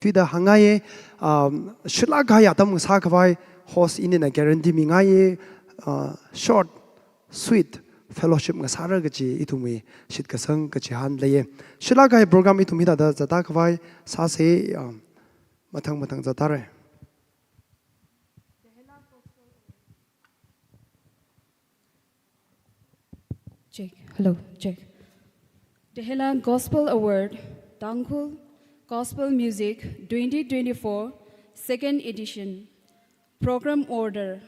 Tuida hangai shila gaya tam sa kawai host in a guarantee mingai short sweet fellowship nga sara gachi itumi shit kasang gachi han leye shila gaya program itumi da zata kawai sa se matang zatare Check. Hello, check. Dehela Gospel Award, Tangkul Gospel Music 2024, second edition. Program order.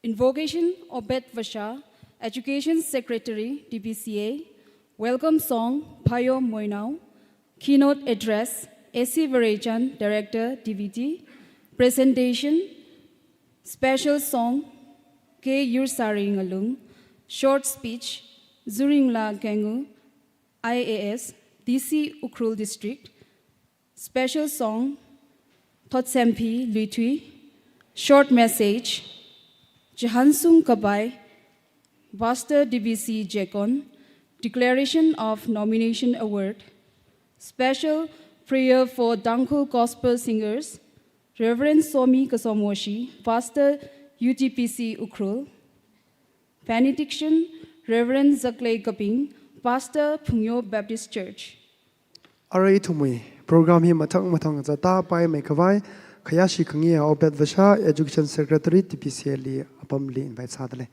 Invocation Obed Vasha, Education Secretary, DPCA. Welcome song, Payo Moinau. Keynote address, A.C. Varejan, Director, DVT. Presentation, special song, K. Yursari Ngalung. Short speech, Zuringla Gengu, IAS, DC Ukrul District. Special song, Totsempi Lutui. Short message, Jahansung Kabai, Pastor DBC Jekon. Declaration of Nomination Award. Special prayer for Dankul Gospel Singers, Reverend Somi Kasomoshi, Pastor UTPC Ukrul. Benediction, Reverend Zakley Kaping, Pastor Pungyo Baptist Church. Arai tumui program hi matang zata pai mai kawai khayashi khangi Obed Vasha Education Secretary TPCA li apam li invite sadale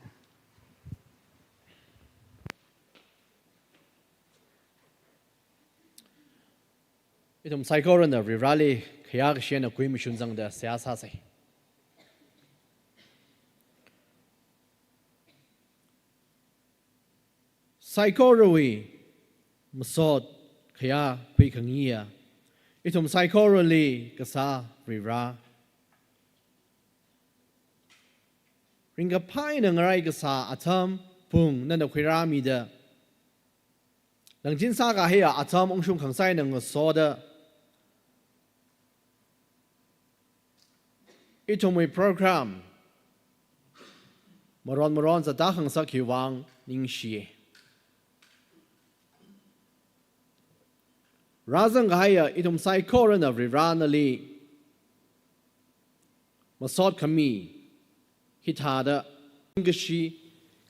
itum psychoran da rally khaya kshen na kui mishun jang da siyasa sai psychorui masod khaya kui khangia itum psychorally kasa rira ringa pai na ngarai kasa atham pung nan da khira mi da langjin sa ga he atham ongshung khangsai nang so da itumui program maron za da khang sa khiwang ning shi razang gaya itum psychoran of riranali masod kami hitada ngashi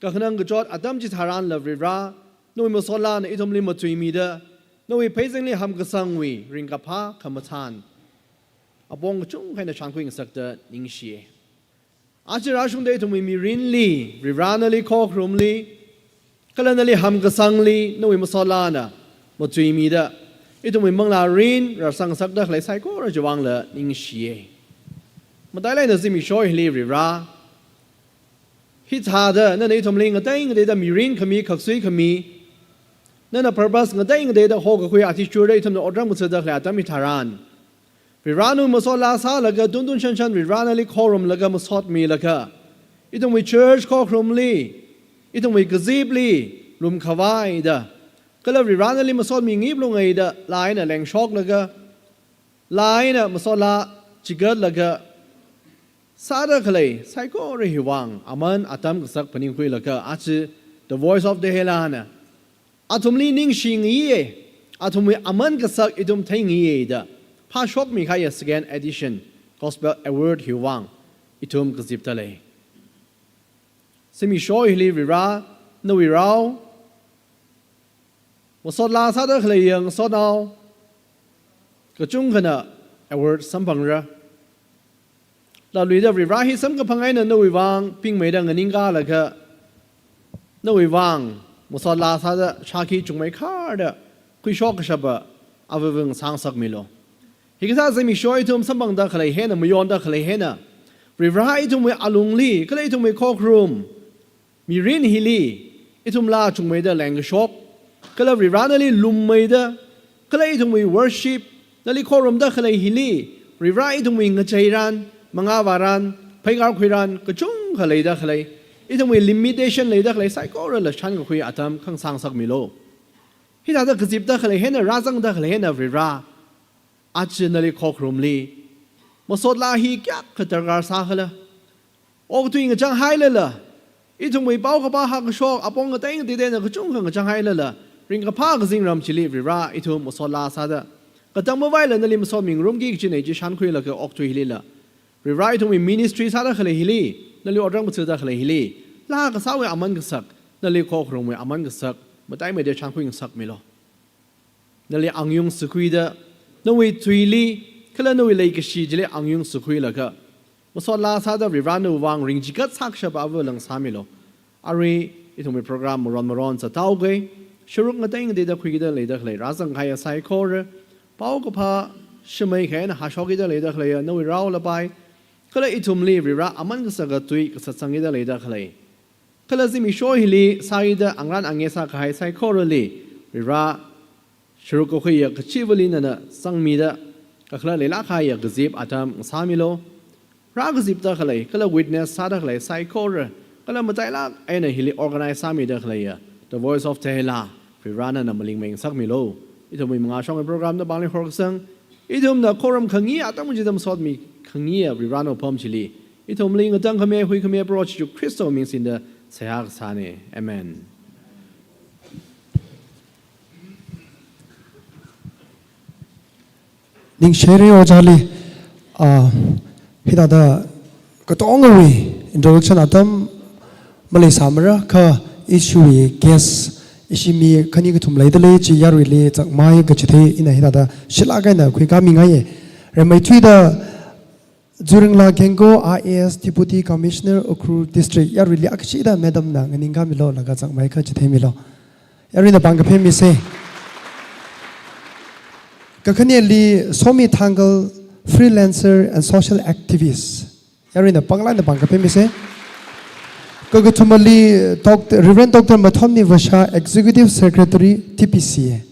kakhnang gajot adam ji tharan la rira noi masola na itum li matui mi da noi phaisingli ham gasangwi ringkapha khamathan abong chung khaina changkwing sakta ningshi ajira shung de itum mi rinli riranali khokrumli kalanali ham gasangli noi masola na matui mi da itum mi mangla rin ra sang sak da khlai sai ko ra jawang la ning shi madai lai na zimi shoi hli ri ra hi tha da na nei thom ling ngai ngai da mi rin khami khaksui khami na na purpose ngai ngai da ho ga khoi attitude itum na order mu sa da khla ta mi tharan ri ra nu ma so la sa la ga dun chan chan ri ra na li khorum la ga ma sot mi la ka itum mi church kho khrum li itum mi gazib li lum khawai da kalau riran ali masol mingi belum ada lain leng shock laga lain masola cigat laga sada kalai psycho rehiwang aman atam kesak pening kui laga aci the voice of the helana atum li ning shing ye atum aman kesak idum thing ye da pa shock mi kaya second edition gospel award hiwang itum kesip talai semi show hili rira no wirao masod la sa da khlai yang so now ka chung khana award sampang ra la lui da ri hi sam ka phangai na no wi wang ping mai da nganing ga la kha no wi wang masod la sa da shaki chung mai kha da kui shok sha ba aveng sang sak mi lo hi ka sa zemi shoi tum sampang da khlai he na mayon da khlai he na ri itum we alung li khlai itum we khok room mi rin hi li itum la chung mai da lang shok kalau riranali lummaida kalau itu mui worship nali korum dah kalau hili rirai itu mui ngacairan mengawaran paigar kuiran kecung kalau dah kalau itu mui limitation dah kalau saya korang lah chan kui atam kang sang sak milo hita dah kezip dah kalau hena razang dah kalau hena rira aja nali korum li masod lahi kya ketergar sah lah oh tu ingat jangan hai lah itu mui bau kapah hak shok apong ngateng tidak nak kecung kang jangan hai lah ring ka pa gazing ram chili rira itu masola sada ก็จังเมื่อไหร่เลยนั่นลิมสอบมิงรุมกี่จีนจีชันคุยละก็ออกตัวฮิลีละรีไรท์ทวีมินิสทรีซาดะขเลยฮิลีนั่นลิออรังมุสดาขเลยฮิลีลากก็สาวอามันก็สักนั่นลิโคกรงเวอามันก็สักมาได้ไม่ได้ชันคุยสักไม่หรอนั่นลิอังยุงสุขุยเดนั่นวิทุยลีก็เลยนั่นวิเลยก็ชีจิเลอังยุงสุขุยละก็มาสอนลาซาดะรีไรน์วางริงจิกัดสักชะบาเวลังสามีหรออารีอีทวีโปรแกรมมารอนจะเต้าเกยชุรุกมาได้ยังได้คุยกันเลยได้เลยรังใครไซโคร์เป้าก็พาชไม่แค่นะหาชอกิได้เลยได้เลยนั่นวิเราละไปก็เลยอีทุ่มลีวิระอามันก็สักตุยก็สังเกตได้เลยได้เลยก็เลยสิมีช่วยฮิลีสายเดอังรันอังเงสักให้ไซโคร์ลีวิระชุรุกก็คุยกับชีวลีนั่นน่ะสังมีเดก็เลยละใครอยากจีบอาจารย์สามีโลรักจีบได้เลยก็เลยวิทเนสซาได้เลยไซโคร์ก็เลยมาใจละไอ้เนี่ยฮิลีออร์แกไนซ์สามีได้เลย The Voice of Tehila วิระนั่นน่ะมาลิงเมงสักมีโลอีทุ่มมีงานช่องในโปรแกรมในบางเรื่องของสังอีทุ่มน่ะโครัมขังงี้อาตั้งมันจะทำสอดมีขังงี้วิระโนพอมชิลีอีทุ่มลิงก็ตั้งขมิ้นหุยขมิ้นโปรดจุคริสต์มิงสินเดเสียกสานีเอเมนนิ่งเชริโอจาลีฮิตาดาก็ต้องเอาไว้ introduction อาตั้มมาเลยสามระค่ะ issue guest อิชิมีคันนี้ก็ทุ่มเลยเดเลยจียารุเลยจากไม้ก็จะเทอินะฮิตาดาชิลากันนะคุยกันมีไงเรื่องไม่ทุยดา during la gengo IAS deputy commissioner Ukhrul district ya really akchida madam na nganinga milo laga chang mai kha chithe milo yari na bang phe mi se kakhani li somi thangal freelancer and social activist yari na pangla na bang phe mi se kagathumali dr reverend dr Mathomni Vasha executive secretary TPCA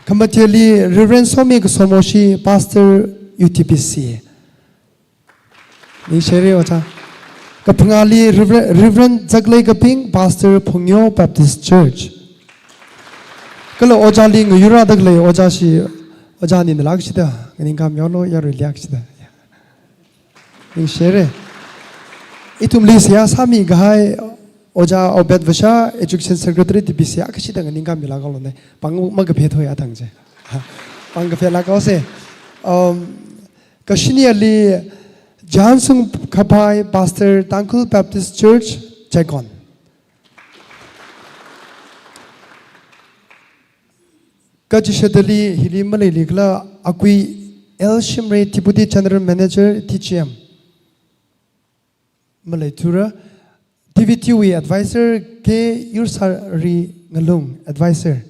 Kambatiali Reverend Somik Somoshi Pastor UTPC Ni share ocha Kapungali Reverend Jaglai Kaping Pastor Phungyo Baptist Church Kalo ojali nguyura daglai ojashi ojani nalakshida ngani kam yolo yaru liakshida Ni share Itum lisia sami gai Oja Obed Vasha Education Secretary TPC akashida ngani kam milagalone pang magaphet hoya thangje pang gapela kause kashini ali Jansung Khapai Pastor Tangkul Baptist Church Chaikon Kajishadali Hilimali Ligla Akui El Shimre Deputy General Manager TGM Malay Tura TVTV advisor ke Yursari Ngalung advisor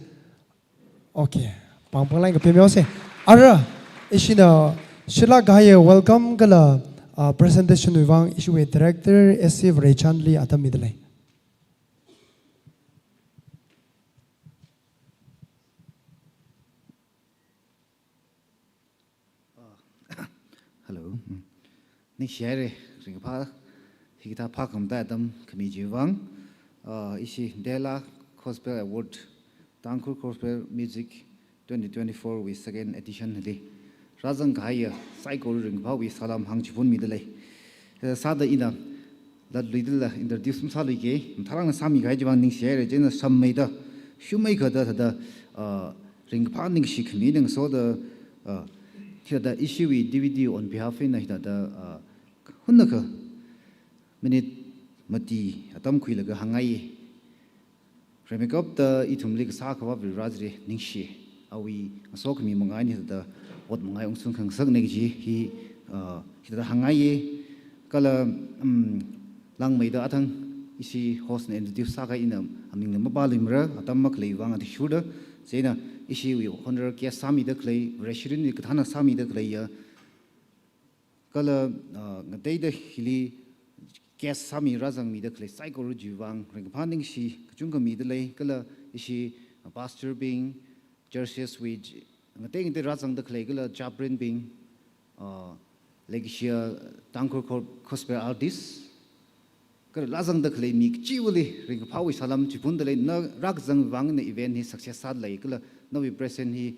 okay pangpanglain ka pemyo se ara ishina shila gaya welcome gala presentation wang issue director SF Rechandli atamidlai hello ni share ringpa Hikita Pakam Dadam Kamijiwang, Ishi Dela Gospel Award, Tangkul Gospel Music 2024 with second edition. Razang Kaya, Cycle Ringpa with Salam Hangchipun Midley. Sada Ina, that little introduced Salike, Tarang Sami Gajavan share, Jenna some made a shoemaker that the ringpanding shik meaning so the issue with DVD on behalf in the Hunaka. Minute mati atam kui laga hangai remekop the itumlik sakwa virajri ningshi awi asok mi mangai ni da ot mangai ungsung khang sak negji hi da hangai kala lang mai da athang isi host ne introduce saka inam aming ma balimra atam mak leiwang ati shuda seina isi wi honor kya sami da klei resident ni kathana sami da klei ya kala ngatei da hili Kes Sami Razang Midakle, Psycho Juvang, Ringpanding Shi, Kachunga Midale, Kala Ishi, Pastor Bing, Jerseys with taking the Razang the Clegula, Jabrin Bing, Legishia, Tanko Cosper Artist, Razang the Clay Mik, Chiwili, Ringpawi Salam, Chipundale, no Razang Wang in the event, his success sad like no we present he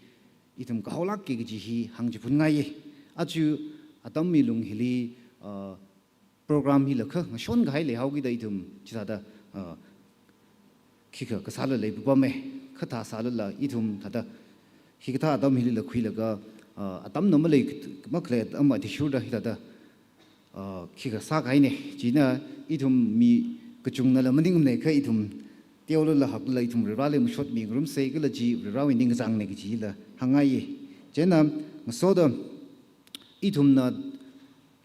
itum Kaholak Gigi, Hang Jipunai, Achu, Atamilung Hili, program hi lakha ngashon gai le haugi daitum chida da kika kasala le bame khát thà sa lula itum thada hikata adam hili la khui laga atam no malai makle amma ti shurda hidada khika sa kai ne jina itum mi kachung na la maning ne kha itum tiawlo la hak la itum rale mu shot mi grum sei gala ji rawi ning jang ne ji la hangai jena so da itum na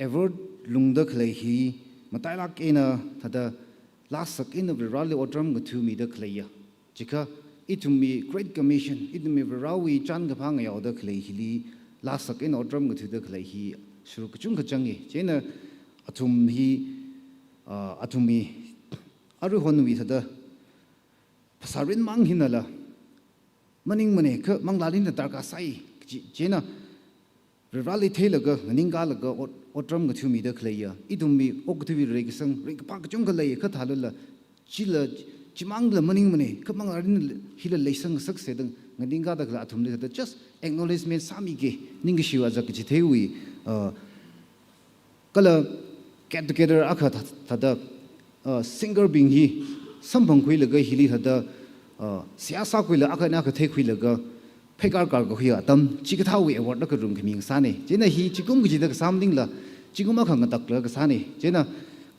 ever lungda khlai hi matai lak ina thada lasak in of rally otram to me the clay jika itum mi great commission itum mi rawi chan gapang ya the clay hili lasak in otram to the clay hi shuru kachung kachangi jena atum hi atumi aru hon wi thada pasarin mang hinala maning mane ka manglalin da tarka sai jena rally thelaga ninga laga otram to me the clay itum mi oktubi regisang ring pa kachung kalai ka thalula chila chimang la maning mane ka mang arin hila leisang sak sedang ngadinga da la atum le just acknowledgement sami ge ning shiwa jak chi thewi kala get together akha thada singer being hi sambang khoi laga hili thada siasa khoi la akha na ka the khoi laga phekar kar ko hi atam chikathawi award ka rum khiming sane jena hi chikum gi da samding la chiguma khang tak la ka sane jena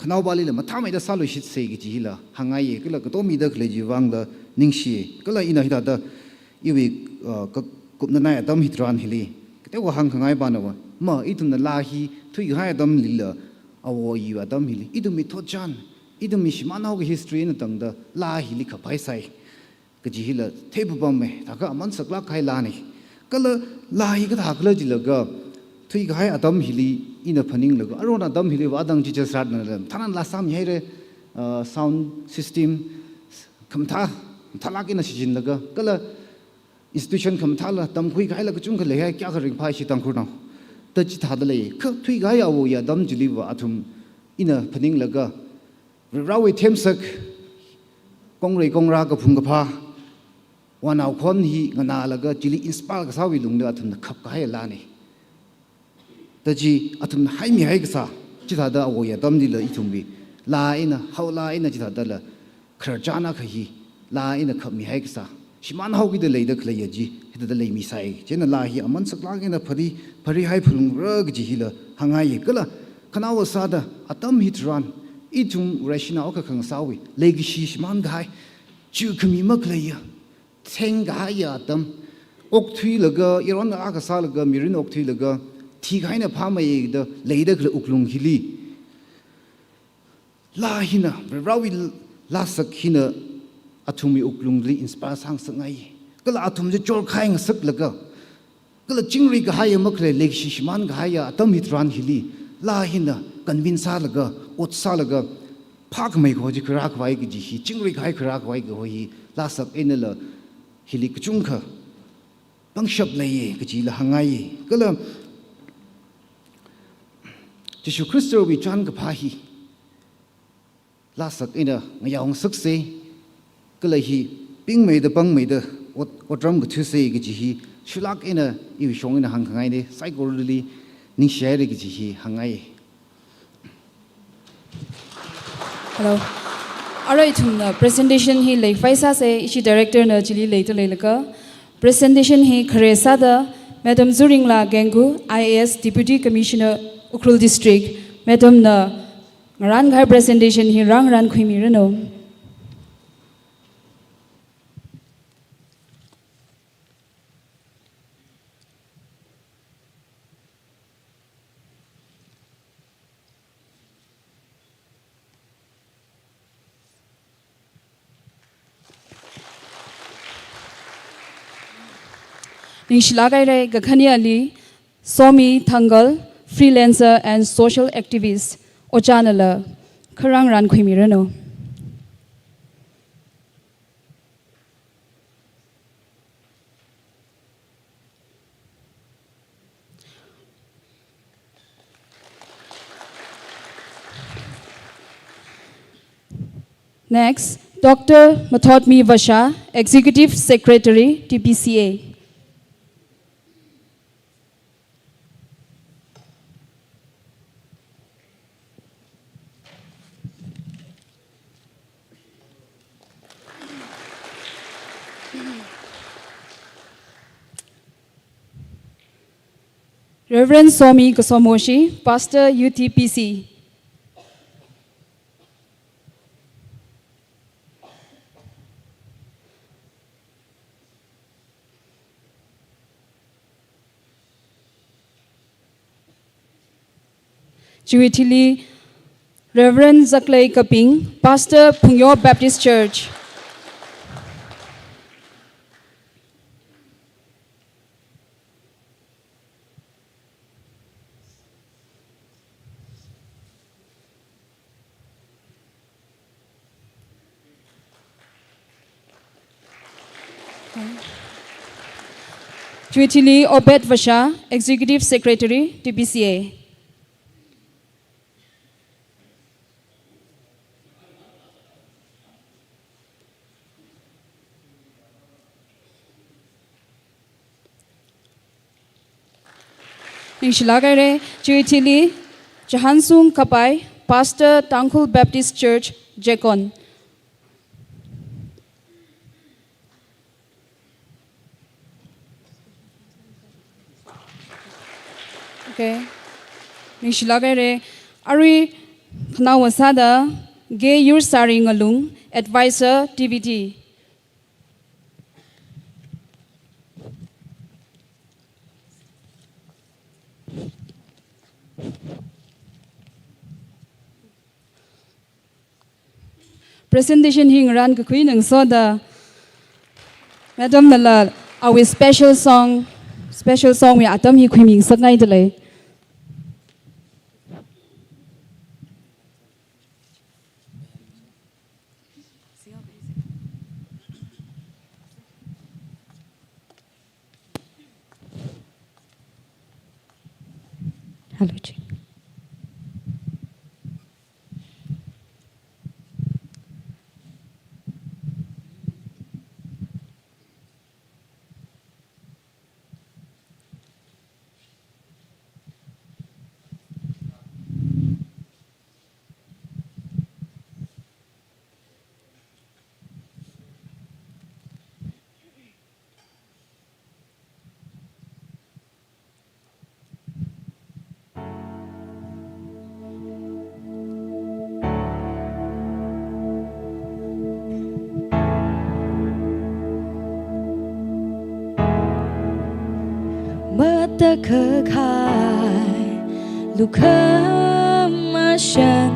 khnau bali la matha mai da salu shit se gi ji la hangai ke la ka to mi da kle ji wang la ningshi ke la ina hi da iwi ka kup na na adam hitran hili ke te wa hang hangai ba na wa ma itun na la hi thui ha adam lila awo yi adam hili idum mi tho chan idum mi shimana ho history na tang da la hi li kha pai sai ka ji hila thebu bam me ta ka man sakla khai la ni kala la hi ka tha kla ji la ga thui ga hai adam hili ina phaning la ga arona adam hili wa dang ji cha srat na thanan la sam yai re sound system kham tha thalak ina sijin la ga kala institution kham tha la tam khui ga la ka chung ka le hai kya ka ring phai si tang khu na ta chi tha da le kha thui ga ya wo ya dam ji li wa athum ina phaning la ga rawi them sak kong rei kong ra ka phung ka pha wanau khon hi ngana laga chili inspire ka sawi lung da thun khap ka hai la ni ta ji athun hai mi hai ka sa chi tha da wo ya dam di la I thum bi la ina hau la ina chi tha da la khar chana kha hi la ina khap mi hai ka sa shiman hau gi da le da khle ya ji hida da le mi sai chen la hi aman sak la gi na phari hai phulung ra gi ji la hangai ka la khana wa sa da atam hit ran I thum rashina o ka khang sawi le gi shi shiman ga hai chu khmi mak le ya theng ga ya tam ok thui laga iron a ka sa laga mirin ok thui laga thi ga na pha mai da leida kle uklung hili la hina rawi la sak hina athumi uklung li inspire sang sangai kala athum je chor khai ng sak laga kala chingri ga hai mak le leg shi shiman ga ya atam hitran hili la hina convince sa laga ot sa laga phak mai go ji khra khwai gi ji hi chingri ga hai khra khwai go hi la sak enela hili kuchung kha pangshap lai ke ji la hangai kala Jesu Christo bi chan ka phahi la sak ina ngayong sak se kala hi ping mai da pang mai da otram ga thu se ke ji hi shulak ina I shong ina hang hangai ne psychologically ning share ke ji hi hangai Hello. Alright, presentation he like Faisa say she director na chili later leka. Presentation he Kharesa da Madam Zuringla Gengu, IAS Deputy Commissioner Ukhrul District. Madam na ngaran ghar presentation he rang ran khimi rano. Nishlagai Gakhani Ali, Somi Thangal, freelancer and social activist, Ochanala, Karang Ran Kwimirano. Next, Dr. Mathotmi Vasha, Executive Secretary, TPCA. Reverend Swami Kosomoshi, Pastor UTPC. Juitili, Reverend Zaklei Kaping, Pastor Pungyo Baptist Church. Juitili Obed Vasha, Executive Secretary, TPCA. Ningshilagare, Juitili Jahansung Kapai, Pastor Tangkul Baptist Church, Jekon. Okay. Ningshilagare, Ari Knawasada, Gay Yursari Ngalung, Advisor, TBT. Presentation hing ran ka queen ng soda. Madam nala, our special song we atam hi queen ming sak ngai delay. Hello, Ji. Mata kekai luka masyan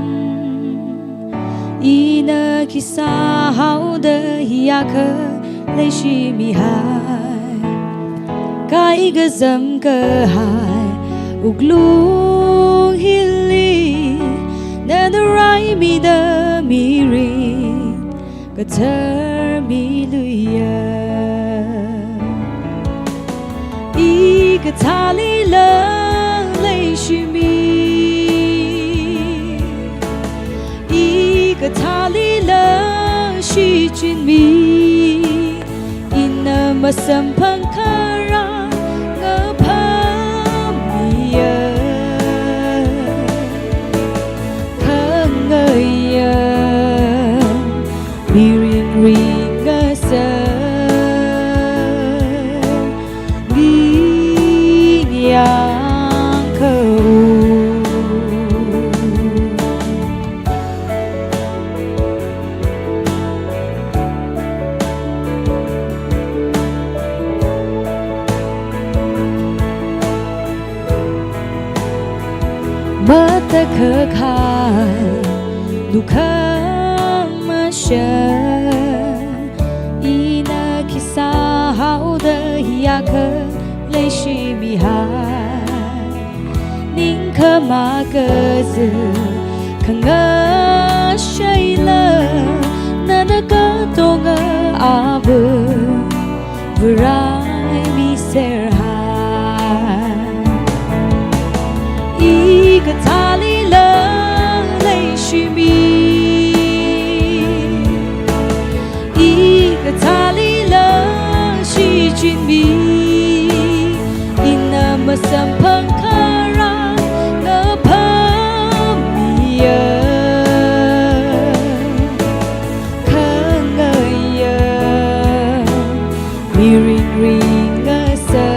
ina kisah hau de hiaka leishi mihai kai gazam kehai uglung hili nadarai mi da miri kater mi luya Tali la leishimi Ika tali la shichinmi Ina masampang kara ngapamiya Kangaya miring ringa sa yang kau mata kekal luka masya ina kisah hau dahiaka leishi mihai ning kama gazu kanga shaila nana katonga abu berai mi serhai Ika tali la leishi mi Ika tali la shi jin mi Masampang kara ngapamiya Kangaya miring ring asa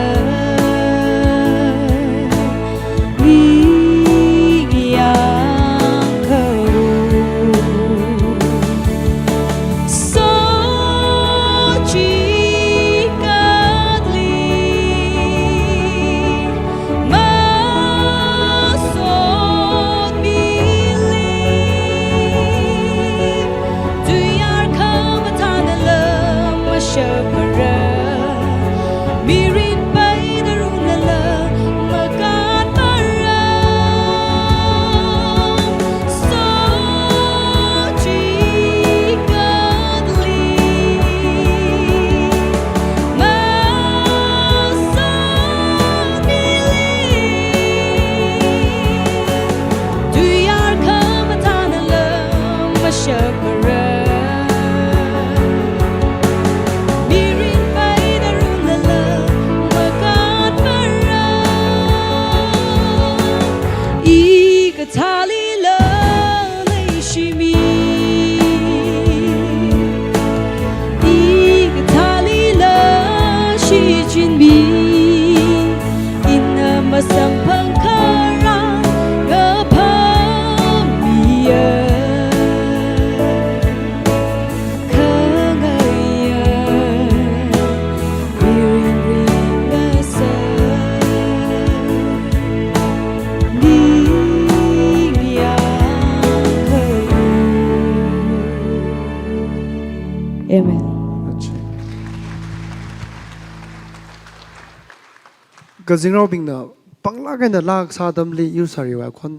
ก็จริงเราบิงนะปังลากันนะลากซาดมลียูสารีว่าคน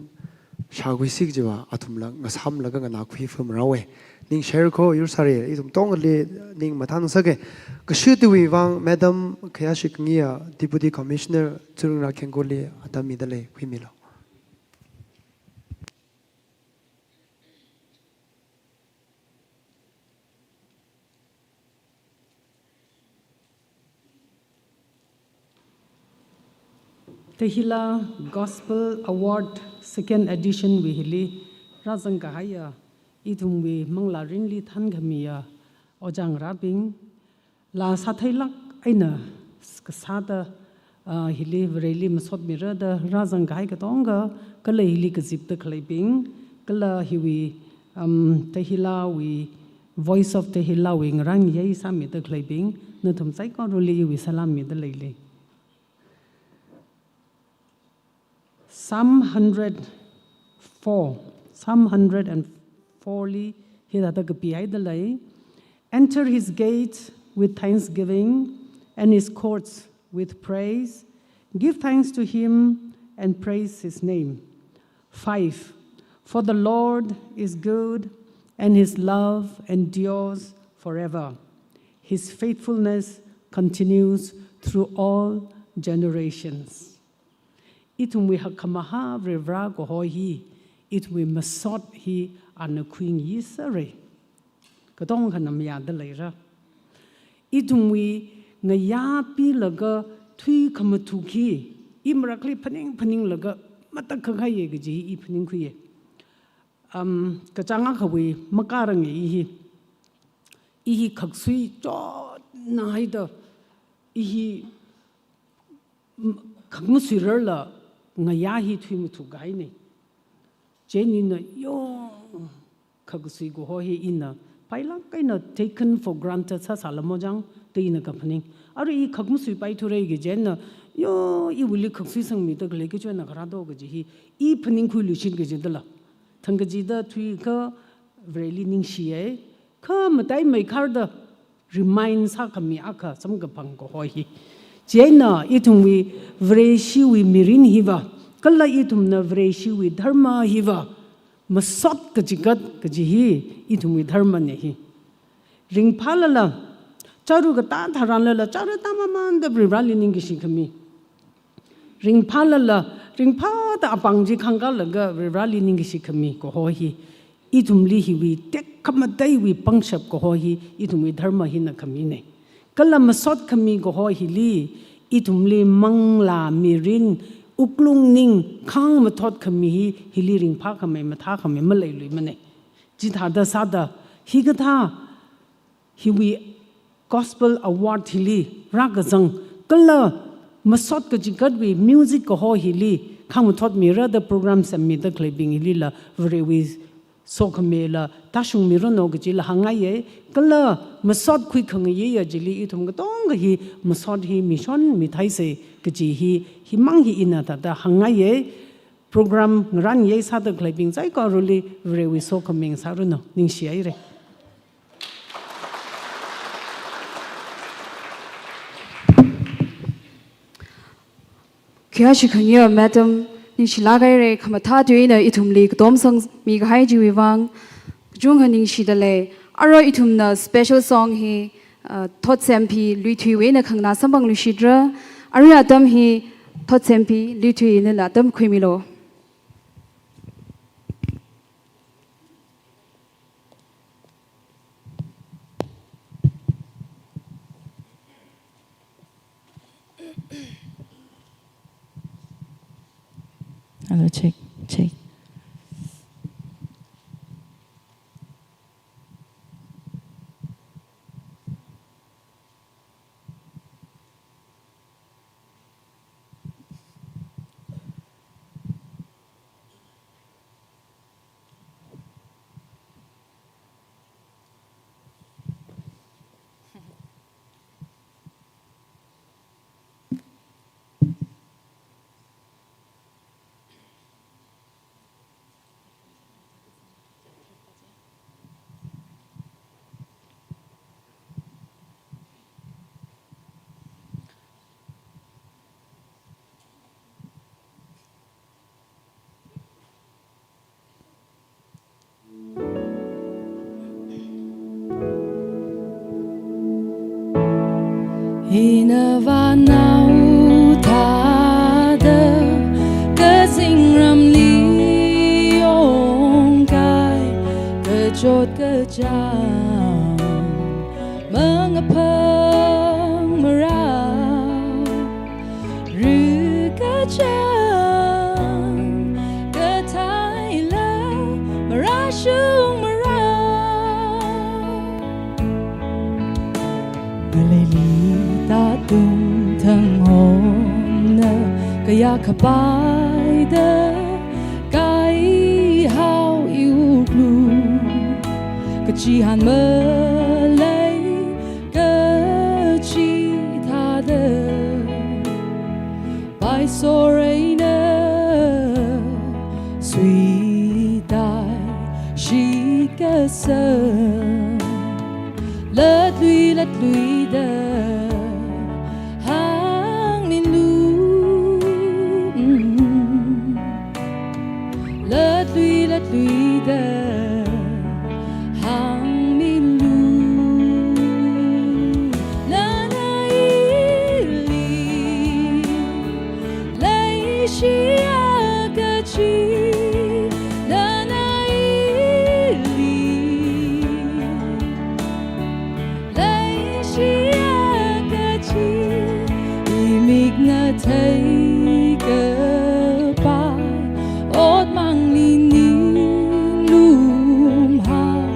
ชาวกุยซิกจีว่าอาทุมละงาซ้ำละก็งานาคุยฟิล์มเราเว้นิ่งแชร์โคยูสารีอีทุมต้องเลยนิ่งมาทันสักเกก็ชื่อตัววิวังแม่ดมขยะชิกเงียดิบูดีคอมมิชเนอร์จุลนาเคนโกลีอาตามีเดเลยคุยมิโล Tehila Gospel Award second edition we hili razang kahaya itum we mangla rinli than ghamia ojang rabing la sathailak aina kasada hili vreli masot mira da razang kahai ka tonga kala hili ka zip ta khlaibing kala hiwi tehila we voice of tehila we ngrang yai sami ta khlaibing na thum sai ko roli we salam mi da leile Psalm 104, Psalm 104 li hidata kapiai dalai. Enter his gates with thanksgiving and his courts with praise. Give thanks to him and praise his name. 5. For the Lord is good and his love endures forever. His faithfulness continues through all generations. Itum we hakamaha revra go hoi it we masot hi an queen yisare katong kanam ya de leira itum we ngaya pi laga thui khamatu ki imrakli phaning laga matak kha ye gi i phaning khu ye kachanga khawi makarang hi khaksui cho na haida hi khangmu sirala ngaya hi thui mu thu gai ne jeni na yo khagsui go ho hi ina paila kaina taken for granted sa salamojang teina ka phani aru I khagmu sui pai thu rei ge jen yo I wuli khagsui sang mi ta gle ge chona khara do ge hi I phani khu lu shin ge je dala thang ge ji da thui ka vreli ning shi ai kha matai mai khar da remind sa kami aka sam ga phang go ho hi Jena itum we vreshi we mirin hiva kala itum na vreshi we dharma hiva masot kajigat kajihi itum we dharma nehi ring phalala charu ga ta tharan la charu ta maman da brali ning gi shikhami ring phalala ring pha ta apang ji khanga laga brali ning gi shikhami ko ho hi itum li hi we tek khamatai we pangshap ko ho hi itum we dharma hi na khami ne kala masot kami go ho hili itumli mangla mirin uklung ning khang mathot kami hili ring pha kami matha kami malai lui mane ji tha da sada hi ga tha hiwi gospel award hili ragazang kala masot ka jigat we music go ho hili khang mathot mira the program sammi the clipping hili la very we so kamela tashung mirono gji la hangaye kala masot khui khang ye ya jili ithum ga tong hi masot hi mission mi thai se gji hi mang hi ina ta da hangaye program ran ye sa da clipping sai ko ruli very we so coming sa runo ning shi ai re kya shi khanya madam ni shilagai re khamatha tuina ithumli kdom sang mi gai jiwang jung haning shidale aro ithumna special song hi thot sempi luithui we na khangna sambang lu shidra arya tam hi thot sempi luithui ne la tam khwimilo Hello, check. jang mengapang merah Rüka jang Ketai merasung merah Malili ta tung thang hồn nơ Kaya kapai da Kai hao yêu glu Chỉ hàn mơ lấy cơ chỉ tha đơ bài số rây nơ suy tai chỉ cơ sơ lết lùi đơ hàng min lu lết lùi đơ thấy cơ ba ốt mang li ni lùm ha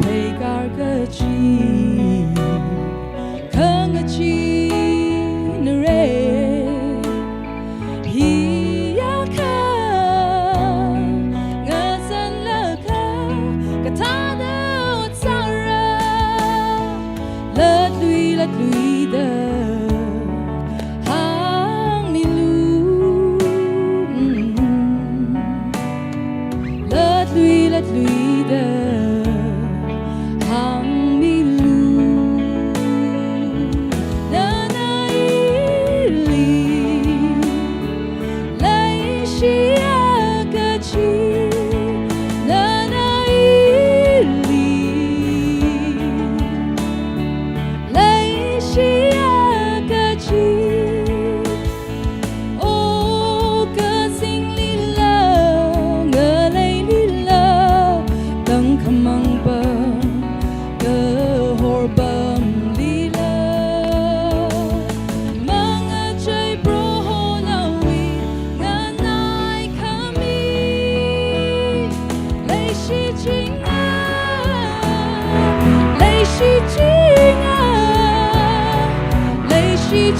thấy gar cơ chi khăng chi nere hi ya kha ngơ san lơ kha cả tha đâu sao ra lết lùi đơ lết lùi đơ hàng mi lu na na li lấy chi a cơ chi na na li lấy chi a cơ chi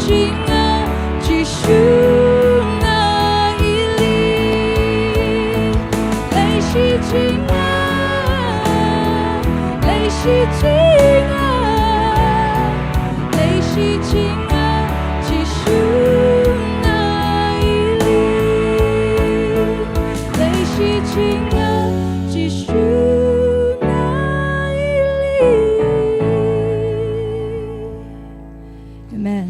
Chỉ chỉ shu na ili lấy chỉ lấy chỉ shu na ili lấy chỉ shu na ili Amen.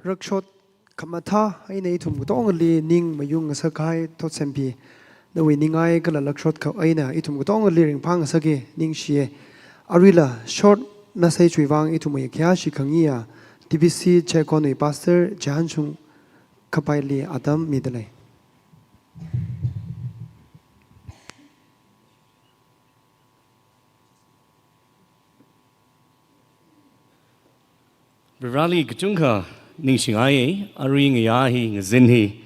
Rắc shot kamatha ai nei thum ko tong li ning mayung sa khai thot sempi the we ning ai kala lak shot ka ai na ithum ko tong li ring phang sa ge ning shie arila short na sai chui wang ithum ye kya shi khangia TBC che ko nei pastor Jan chung khapai li adam midlai Rally Kachunka Ning Shingai, Aring Yahi, Zinhi,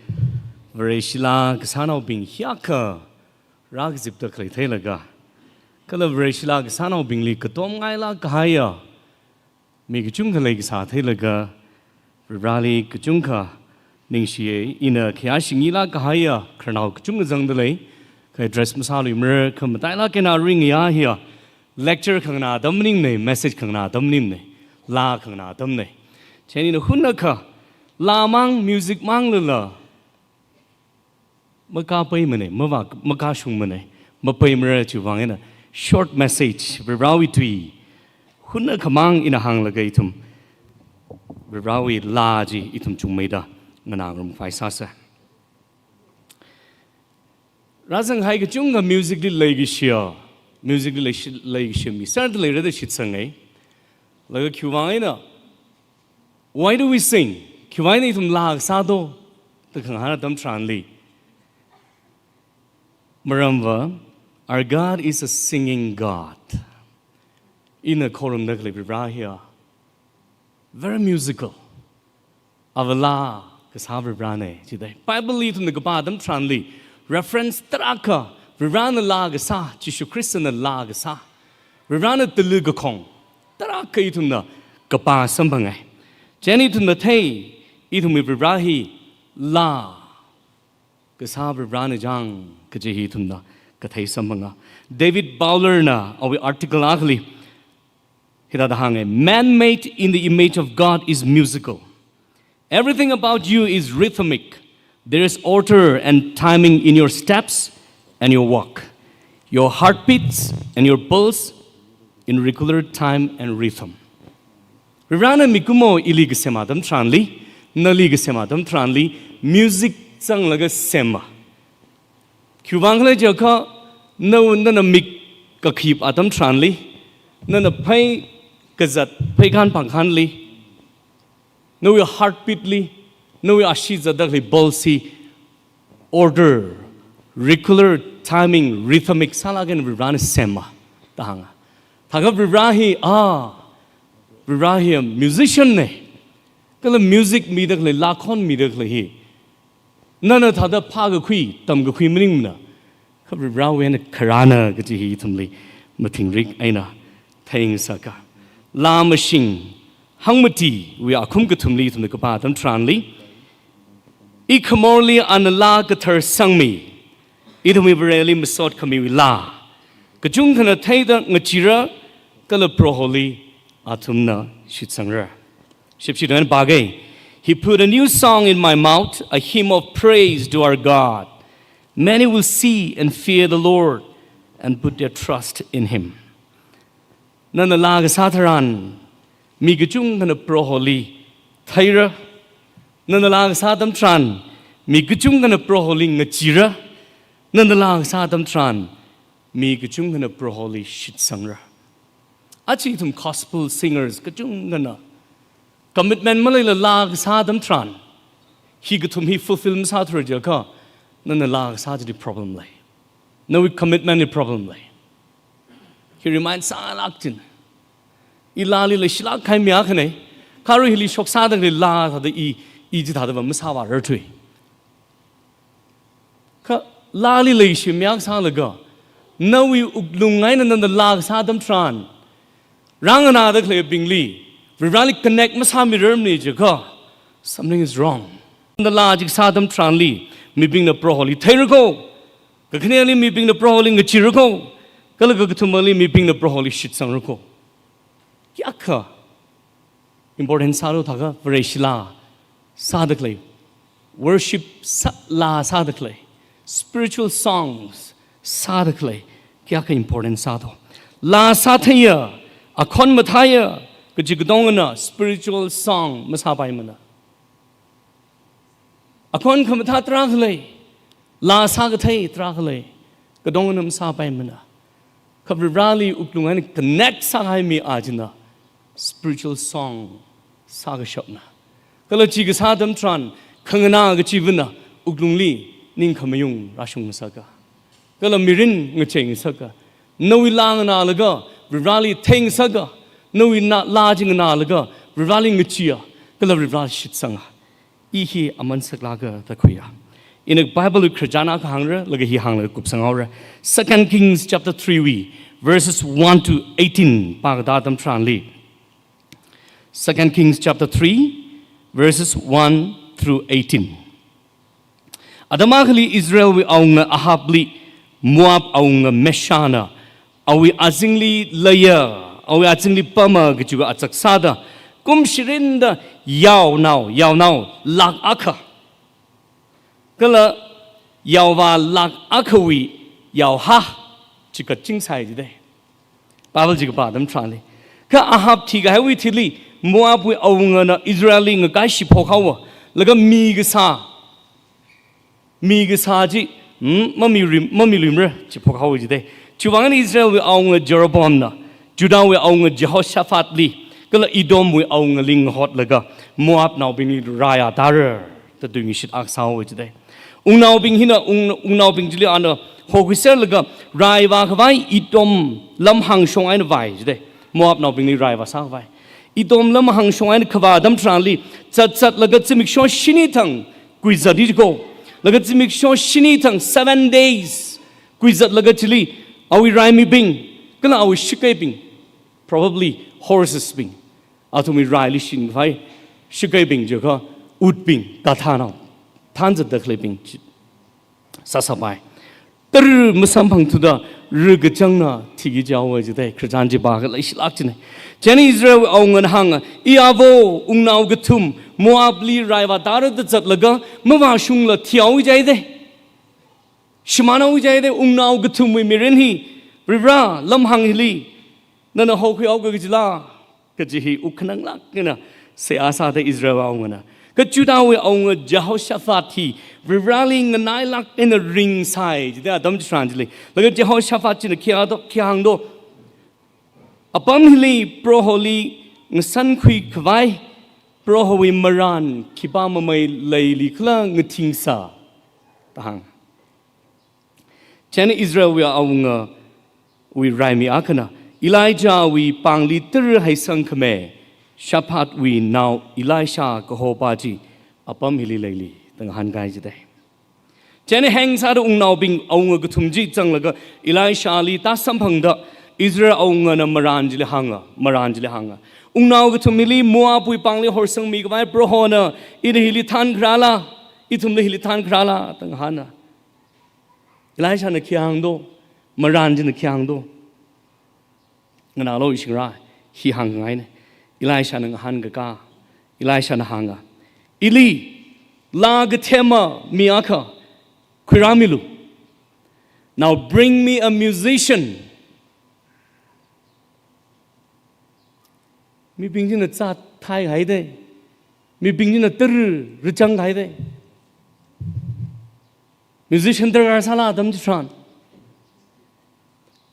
Vareshila, Kasano Bing Hyaka, Ragzip the Claytelaga, Kala Vareshila, Kasano Bing Li Katom Gaila Kahaya, Mikachunka Lakes Hatelaga, Rally Kachunka, Ning Shie, in a Kiashingila Kahaya, Colonel Kachunga Zangdale, Kadress Masali Mer, Kamataila Kena Ring Yahia, lecture Kangna Dumning name, message Kangna Dumnim. La Kangna Dumne. Cheni no Hunaka La Mang music mang lula Maka pay mane, Maka shung mane, Mapay mera chuvangena. Short message, Virawi tui. Hunaka mang in a hang lagaitum. Virawi laji itum chumeda, Nanagrum Faisasa. Razang Haigachunga musically legishia, musically legishimi. Certainly rather shitsangay. Like Kuwaina. Why do we sing? Kuwaina itum lag sado. ก็ขังหาตั้มทรานลีมารำว่า our God is a singing God in a columnนักเลยบราเฮีย very musical อาวลาก็สาวบราเนี่ยจีได้ไปบลีทุนนึกบ้าตั้มทรานลี reference ตรักะบราเนลากษาจิชุคริสต์เนลากษาบราเนตลึกคงตรักะอีทุนนะกบ้าสัมพังไงเจนี่ทุนนะเทยอีทุนมีบราฮีลาก็สาวบราเนจังก็จะฮีทุนนะก็เทยสัมพังอ่ะเดวิดบาวเลอร์นะเอาไว้ article อักลีฮิตาดาฮังไง man made in the image of God is musical everything about you is rhythmic there is order and timing in your steps and your walk your heartbeats and your pulse in regular time and rhythm Rana mikumo ilig semadam tranli nalig semadam tranli music sang laga sema Kubangla joka no nana mik ka khip atam tranli nana pai kazat pai khan pangkhan li no your heartbeat li no your ashiza dakli bolsi order regular timing rhythmic salagan Rana sema tahanga thagab Rahi Rahim musician ne kala music mi dak le lakhon mi dak le hi nana thada pha ga khui tam ga khui mring na khab rawen kharana ga ji hi thumli mathing rik aina thing saka la machine hangmati we are khum ga thumli thum ka pa tam tranli I khamorli an la ga thar sangmi I thumi breli masot khami la ka jung khana thaida ngachira kala proholi Atumna shitsangra. Shipshidan bagay. He put a new song in my mouth, a hymn of praise to our God. Many will see and fear the Lord and put their trust in Him. Nanalaga sataran, migajung na proholi, thaira. Nanalaga satam tran, migajung na proholi ngachira. Nanalaga satam tran, migajung na proholi shitsangra. Achi tum gospel singers kajung gana commitment malay la lag sadam tran hi gatum hi fulfill sa thra jaka nan la sa the problem lay no commitment the problem lay he reminds sa laktin ilali le shila khai mya khane karu hili shok sa dang le la tha de I ji tha da ma sa wa ra thui ka lali le shi mya sa la ga no we uklungai nan the lag sadam tran Rangana the clay bingli, we rally connect Masami Germany Jaka. Something is wrong. The large Sadam Tranli, me being the proholi Terrago, the Canali me being the proholi Chirico, Galagatumali me being the proholi Shitsanruko. Yaka. Important Sado Taga, Vareshila, Sadakle, worship La Sadakle, spiritual songs, Sadakle, Yaka important Sado. La Sataya. Akon mataya kajigdongana spiritual song masabai mana Akon kamatha tragle la sagathai tragle kadongana masabai mana kabrali uklungan connect sagai mi ajina spiritual song saga shopna kalachi ga sadam tran khangana ga chibuna uklungli ning khamayung rashung saga kalamirin ngacheng saga nawi langana laga Rally thing saga, no, we not larging an alaga, revaling a chia, Gala Rival Shitsanga. Ihi aman saglaga the Kuya. In a Bible, Krajana Hangra, Lagahi Hangla Kupsangora, 2 Kings chapter 3, verses 1 to 18, Bagdadam Tranli. 2 Kings chapter 3, verses 1 through 18. Adamagli Israel we aunga Ahabli, Moab aunga Meshana. Awi azingli laya, awi azingli pama gijuga atsaksada, kum shirinda yao now, lag aka. Kala yao va lag akawi, yao ha, chika chingsai jide. Bible jiga badam tranli. Ka ahab tiga hawi tili, Moab we aunga na Israeli nga gashi pokawa, laga migasa ji, mami limra, chipokawa jide. Chuwangan Israel we aunga Jeroboam na, Judah we aunga Jehoshaphat li, kala Edom we aunga ling hot laga, Moab now bini raya darer, แต่ดูงี้ชิดอักษาวไว้จะได้นาวบิงหินะนาวบิงจิลีอันเดอโฮกุเซลก็รายว่าขวายอีตมลำหังชงไอ้นไว้จะได้มัวบนาวบิงนี่รายว่าสักไว้อีตมลำหังชงไอ้นขวาดัมทรานลีจัดแล้วก็จะมีช่วงชินิทังกุยจัดดีก็แล้วก็จะมีช่วงชินิทั้ง7 days กุยจัดแล้วก็จิลีเอาไว้ไรมีบิงก็แล้วเอาไว้ชิคกี้บิง probably horses บิงเอาทุ่มไว้ไรลิชินไว้ชิคกี้บิงจะก็อุดบิงกาทานเอาท่านจะเด็กเลยบิงสัสบายแต่เมื่อสัมพันธ์ทุดาเรื่องจังนะที่กิจเอาไว้จะได้คริสตันจีบากันเลยสิลักจินเจนอิสราเอลเอาเงินหังอีอาโวนาวกทุมมัวบลีไรว่าตาร์ดจัดแล้วก็เมื่อวานชุงละเที่ยวใจได้ชิมานเอาใจได้นาวกทุมวิมิรินฮีริบราลำหังฮิลีนั่นน่ะเขาคุยเอาก็จิลาก็จะฮีอุคนังลักกันนะเสียอาสาได้อิสราเอลเอาเงินนะก็จุดเอาไว้เอาเงินเจ้าชาฟาทีริบราลิงเงินนายลักในริงไซด์จะได้ดัมทรานจิลีแล้วก็เจ้าชาฟาทีเนี่ยขี้หังโดอปัมฮิลีโปรฮอลีงสันคุยขวายโปรฮวิมรันคิปามไม่เลยลิคลางทิงซาต่างเช่นอิสราเอลวิเอาเงวิไรมีอาคณะอิไลจาวิปังลิตรให้สังคเมชาพัดวินาวอิไลชากโฮปาจีอปัมฮิลีเลยลิต่างหันกายจะได้เช่นแห่งซาดนาวบิงเอาเงกทุมจีจังแล้วก็อิไลชาลีตาสัมพังดะอิสราเอลเอาเงินมารันจิเลหังนาวก็ทุ่มมิลีมัวปุยปังลิฮอร์สังมีก็ไปโปรโฮนะอินฮิลิทันคราลาอิทุ่มลิฮิลิทันคราลาตั้งหันนะอิไลชาเนขี้หังโดมารันจิเนขี้หังโดงั้นเราอิชิงราขี้หังไงเนี่ยอิไลชาเนหันกะกาอิไลชาเนหังอ่ะอิลีลากเทมามีอาคาคุยรามิลู now bring me a musicianมีบิงจินจะจัดไทยไงได้มีบิงจินจะตื่นหรือจังไงได้มิวสิชันตื่นอะไรสาระดัมจิทราน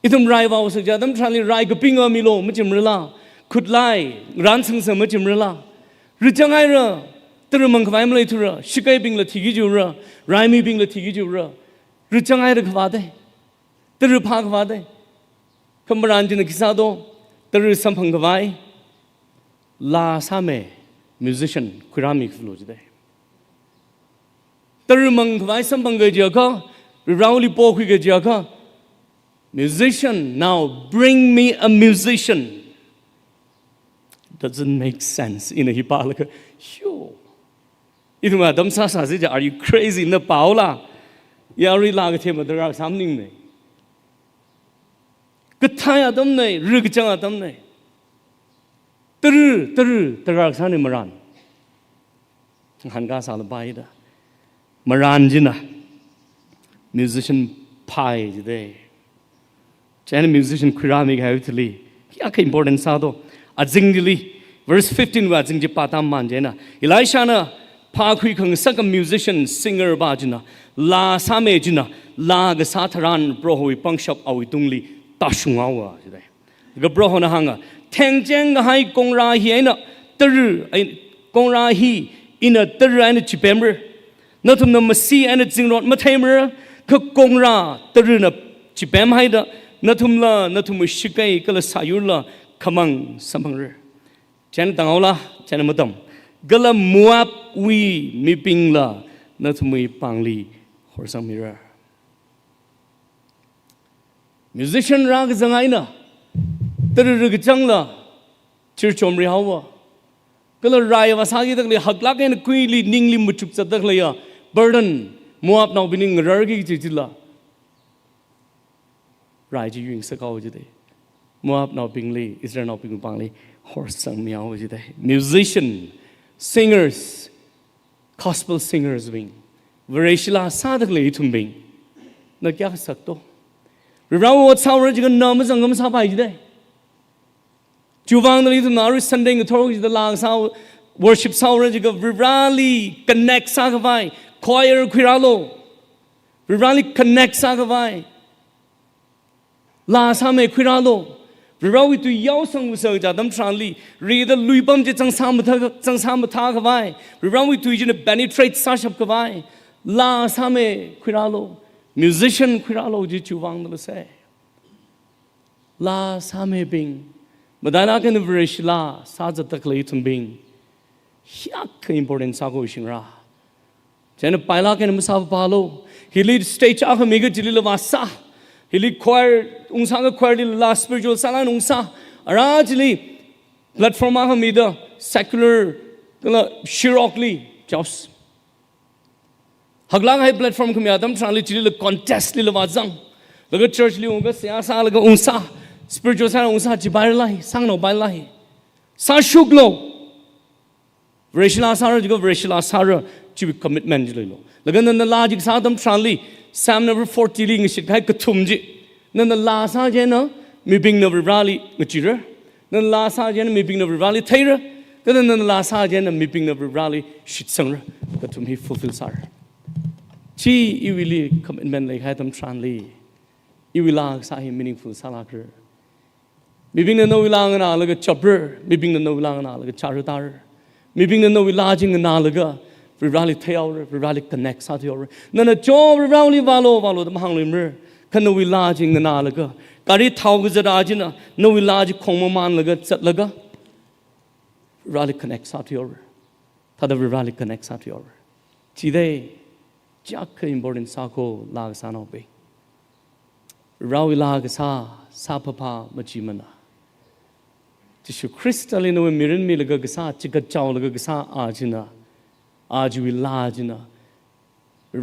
อีทุ่มไรว่าสุดยอดดัมทรานลีไรก็ปิงอามิโลไม่จิมเรล่าขุดไล่ร้านซึ่งเสมอจิมเรล่าหรือจังไงเรอตื่นมังควายมาเลยทุเรชิคายบิงละที่กิจูเรไรมีบิงละที่กิจูเรหรือจังไงเรขวาได้ตื่นพาขวาได้คำบรานจินกิซาโดตื่นสัมพังควายลาซาเมมิวสิชันคุรามิกฟลูจะได้แต่เรื่องมังควายสัมพังเกจิอาค่ะหรือเราลิโป้คุยเกจิอาค่ะ musician now bring me a musician doesn't make sense in a hipa like yo itu mah dam sa se ja are you crazy na paula ya ri la ke the ma dra samning ne ka tha ya dam ne ru ka chang dam neตระสันนิมรันหันกาสารบายดะมรันจินะมิวสิชันพายจิเดเจนมิวสิชันคุรามิกฮาวทิลีที่อักอิมพอร์เตนซาโดอาจิงดิลี verse 15ว่าจิงจิปาตามมันเจนะอิไลชานะพาคุยของสักมิวสิชันซิงเกอร์บาจินะลาซาเมจินะลากษาธรันโปรโฮวิปังชับเอาวิตุงลีตาชุงเอาอะจิเดก็โปรโฮนะฮังอะแทงเจงก็ให้กงราฮีไอ้น่ะตื่นไอ้กงราฮีอินะตื่นไอ้น่ะจิเปมร์นั่นทุ่มนั่นมาซีไอ้น่ะจิงรอดมาเทมร์ก็กงราตื่นน่ะจิเปมให้น่ะนั่นทุ่มละนั่นทุ่มชิกไอ้ก็ละสายุละขมังสัมพังร์เจนต่างเอาละเจนมาดมก็ละมัววีมีปิงละนั่นทุ่มมีปังลีฮอร์ซังมิร์มิวสิชันรักจังไงน่ะแต่เรื่องจังละชื่อชมเรียวว่าก็เลยรายว่าสักอย่างเลยหักลักเองคุยลีนิ่งลีมุจุกจัดตักเลยอ่ะ burden มัวบนาวบินิงเรื่องกี่จิตละรายจะยุ่งสักเอาจะได้มัวบนาวบิงลีอิสราเอลนาวบิงปังลี horse สังมีเอาจะได้ musician singers gospel singers บิงวเรชิลาสักเลยทุ่มบิงนักยากสักตัวเราว่าชาวเราจะกันน้ำมันสังคมสบายจะได้จูวังตอนนี้ทุกนาริสันเดงกับทอร์กจะลางสาว worship สาวเราจะกับ virally connect สักไป choir คุยราโล virally connect สักไปลาสามเมคุยราโล เราวิตุยาวสังวุษย์จะดำทรานลีเรียดลุยปั๊มจะจังสามมาทากบายเราวิตุยจะเบนิเทรตซาชับกบายลาสามเอคุราโลมิวสิชันคุราโลจิจูวังนั่นเลย ลาสามเอบิงมาได้นักการเวรชลาสาจัดตะกลีทุนบิงยักษ์ important สักคนชิงราเจนไปลักกันมุสาบาโลฮิลิดสเตจอาคมิกจิลิลวาสาฮิลิดควายองศาก็ควายลิลา spiritual สาลานองศาราจิลิแพลตฟอร์มอาคมิดา secular ก็ละ shirokly just หักล้างให้แพลตฟอร์มขมิอาดัมทรานลิจิลิล contest ลิลวาจังแล้วก็ church ลิองก็เสียสาแล้วก็องศา spiritual สาองศาจิบายไลสังโนบายไลสาชุกโลเวรชลาสาระจิก็เวรชลาสาระชีวิต commitment จิเลยโลแล้วก็นั่นลาจิกสาดัมทรานลี Psalm number 40 ลิงสิให้กระทุ่มจินั่นลาสาเจนะมีบิงนบราลีงจิระนั่นลาสาเจนะมีบิงนบราลีไทระก็นั่นลาสาเจนะมีบิงนบราลีชิดสังระกระทุ่มให้ fulfill สาระชีอีวิลี commitment เลยให้ดัมทรานลีอีวิลาสาให้ meaningful สาระคือมีบิงนวิลางนาแล้วก็จับเรมีบิงนวิลางนาแล้วก็ชาร์ตาร์มีบิงนวิลาจิงนาแล้วก็วิราลิเทียววิราลิ connect สาธิตนั่นจอวิราลิวาโลตมหังลิมร์คันวิลาจิงนาแล้วก็การที่เท้าก็จะราจินะนวิลาจิคงมันแล้วก็จัดแล้วก็วิราลิ connect สาธิตถ้าได้วิราลิ connect สาธิตที่ได้จักคือ important สาโคลากสานอไปเราวิลากสาพพามาจิมันนะจิชุคริสต์ลินวมิรินมีลกกษาจิกเจ้าลกกษาอาจินะอาจวิลาจินะ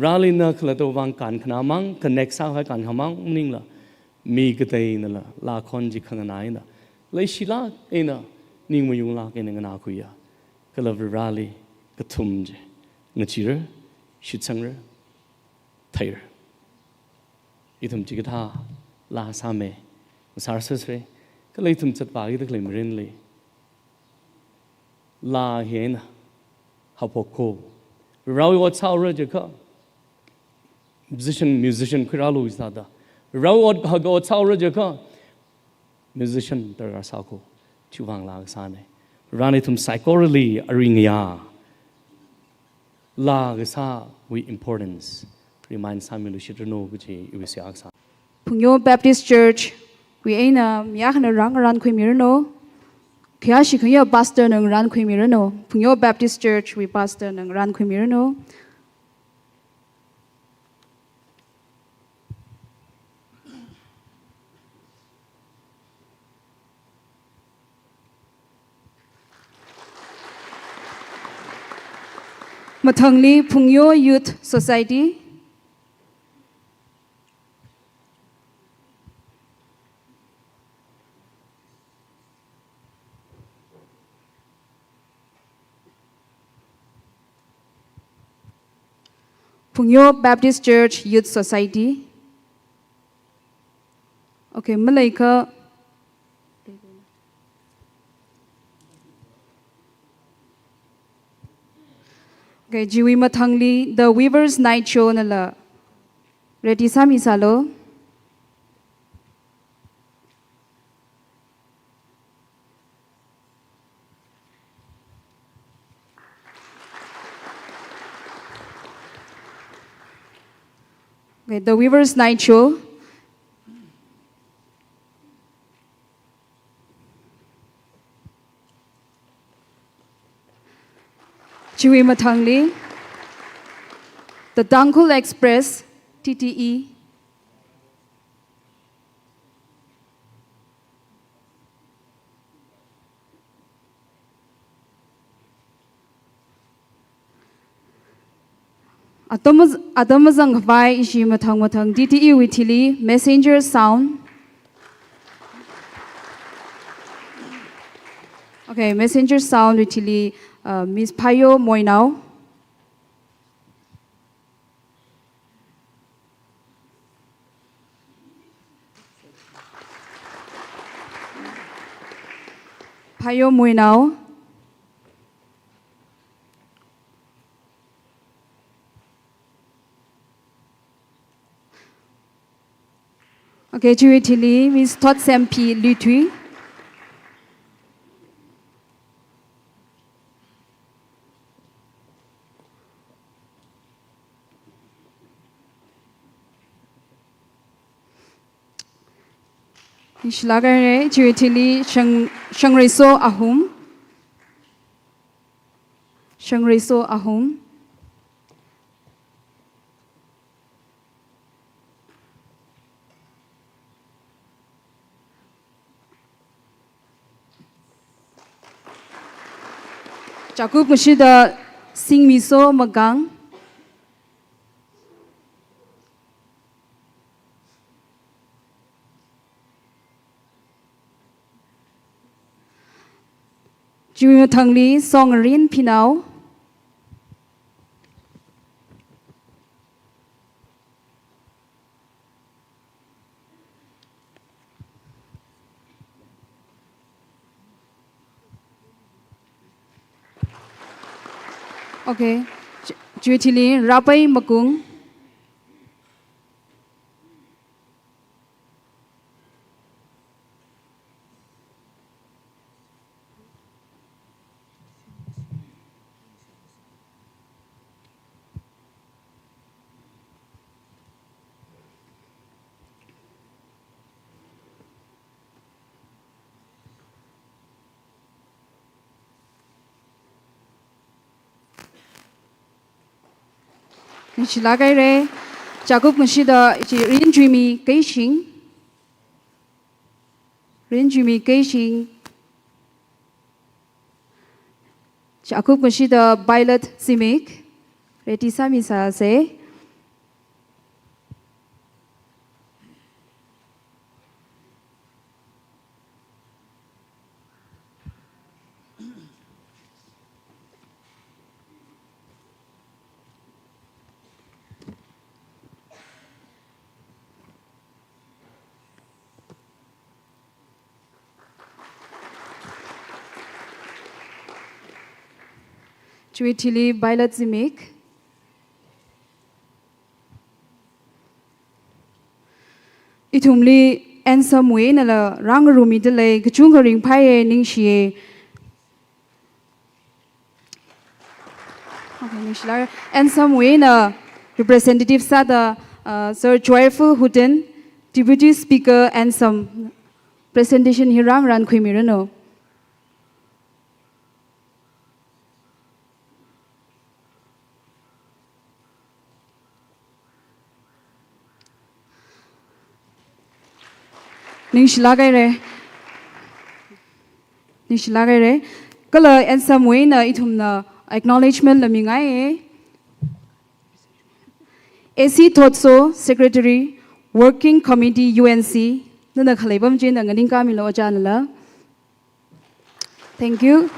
ราลินักละตัววังการขนามังคอนเนคซ่าให้การขมังนิ่งละมีกระเตยนั่นละลาคอนจิขังนายนะเลยชิลาเองนะนิ่งมายุงลาเองนาคุยะก็เลยราลิกระทุ่มจิงจิระชิดสังระไทระอีทุ่มจิกท่าลาสามเมสารสุดเลยก็เลยทุ่มจัดปากีตะกเลยมรินเลยลาเห็นฮับพกโคเราวัดสาวร์จะก็ musician คือเราลูกสาวดาเราวัดสาวร์จะก็ musician แต่เราสาวโคชิวังลากสานเลยเราในทุ่ม psychology อริงยาลากสาวิ importance remind สามีลูกชิดโนกุจิอุวิเสียอักษา Pungyo Baptist Church we aina miyakna rang ran khoi mirano kya shi khya pastor nang ran khoi mirano Pungyo Baptist Church we pastor nang ran khoi mirano Mathangli Pungyo Youth Society Pungyo Baptist Church Youth Society. Okay, Malaika. Okay, Jiwi Mathangli, the Weavers Night Show nala. Ready sami salo. Okay, the Weavers Night Show. Jiwi Mathangli, the Dangkul Express, TTE. Atamazang vai ishi mathang DTE witili Messenger Sound. Okay, Messenger Sound witili Miss Payo Moinao. Payo Moinao. Okay, Juitili, Miss Todd Sempi Lutui. Nishlagare Juitili Shangriso Ahum. Shangriso Ahum. Jacob Mushida Sing Miso Magang. Junior Thangli Song Rin Pinau. Okay. Juitili Rapai Makung. Nishlagare Jacob Mushida Rinjimi Geishing. Rinjimi Geishing. Jacob Mushida Violet Simic. Retisa Misase. Juitili Violet Simic. Itumli and some way nala rangarumi delay Gachungaring Paye Ningshi. And some way na Representative Sada Sir Joyful Hooten, Deputy Speaker and some presentation hirang ran Quimirano. Nishlagare Kala and some way na itumna acknowledgement lamingae AC Thotso Secretary Working Committee UNC Nana Khalibam Jin and Kamilo Janala. Thank you.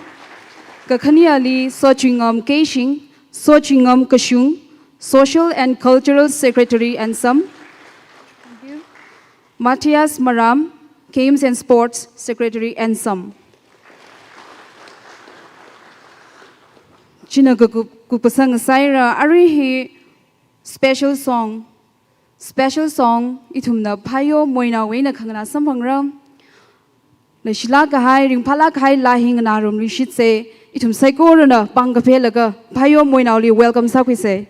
Kakhani Ali Sochingam Keishing, Sochingam Kashung, Social and Cultural Secretary and some. Matthias Maram, Games and Sports Secretary and some. China Kupasang Saira Arihi special song itumna Payo Moina Wena Kangana Sampangram. Lashila Kahai Ring Palakai Lahing Narum Rishitse, itum Saigorana, Bangapelaga, Payo Moinauli, welcome Sakwise.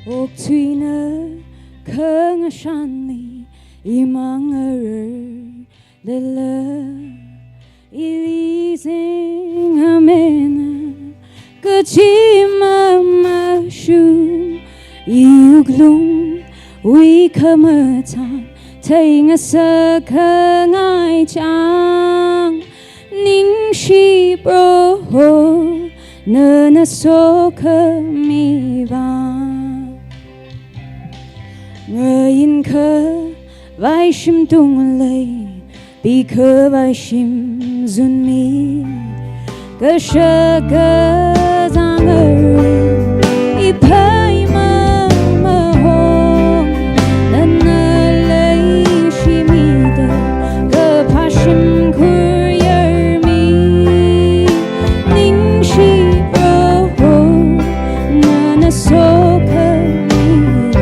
Oktwina kung shanli imang lele ilising amena kachima mashu iuglung we kamatan ting a sakangai chang 宁是不那所可迷惘，我因可外心动泪，比可外心尊迷，可是个让人一拍嘛嘛红，那泪是迷的，可怕心苦儿迷，宁是不那所可迷惘。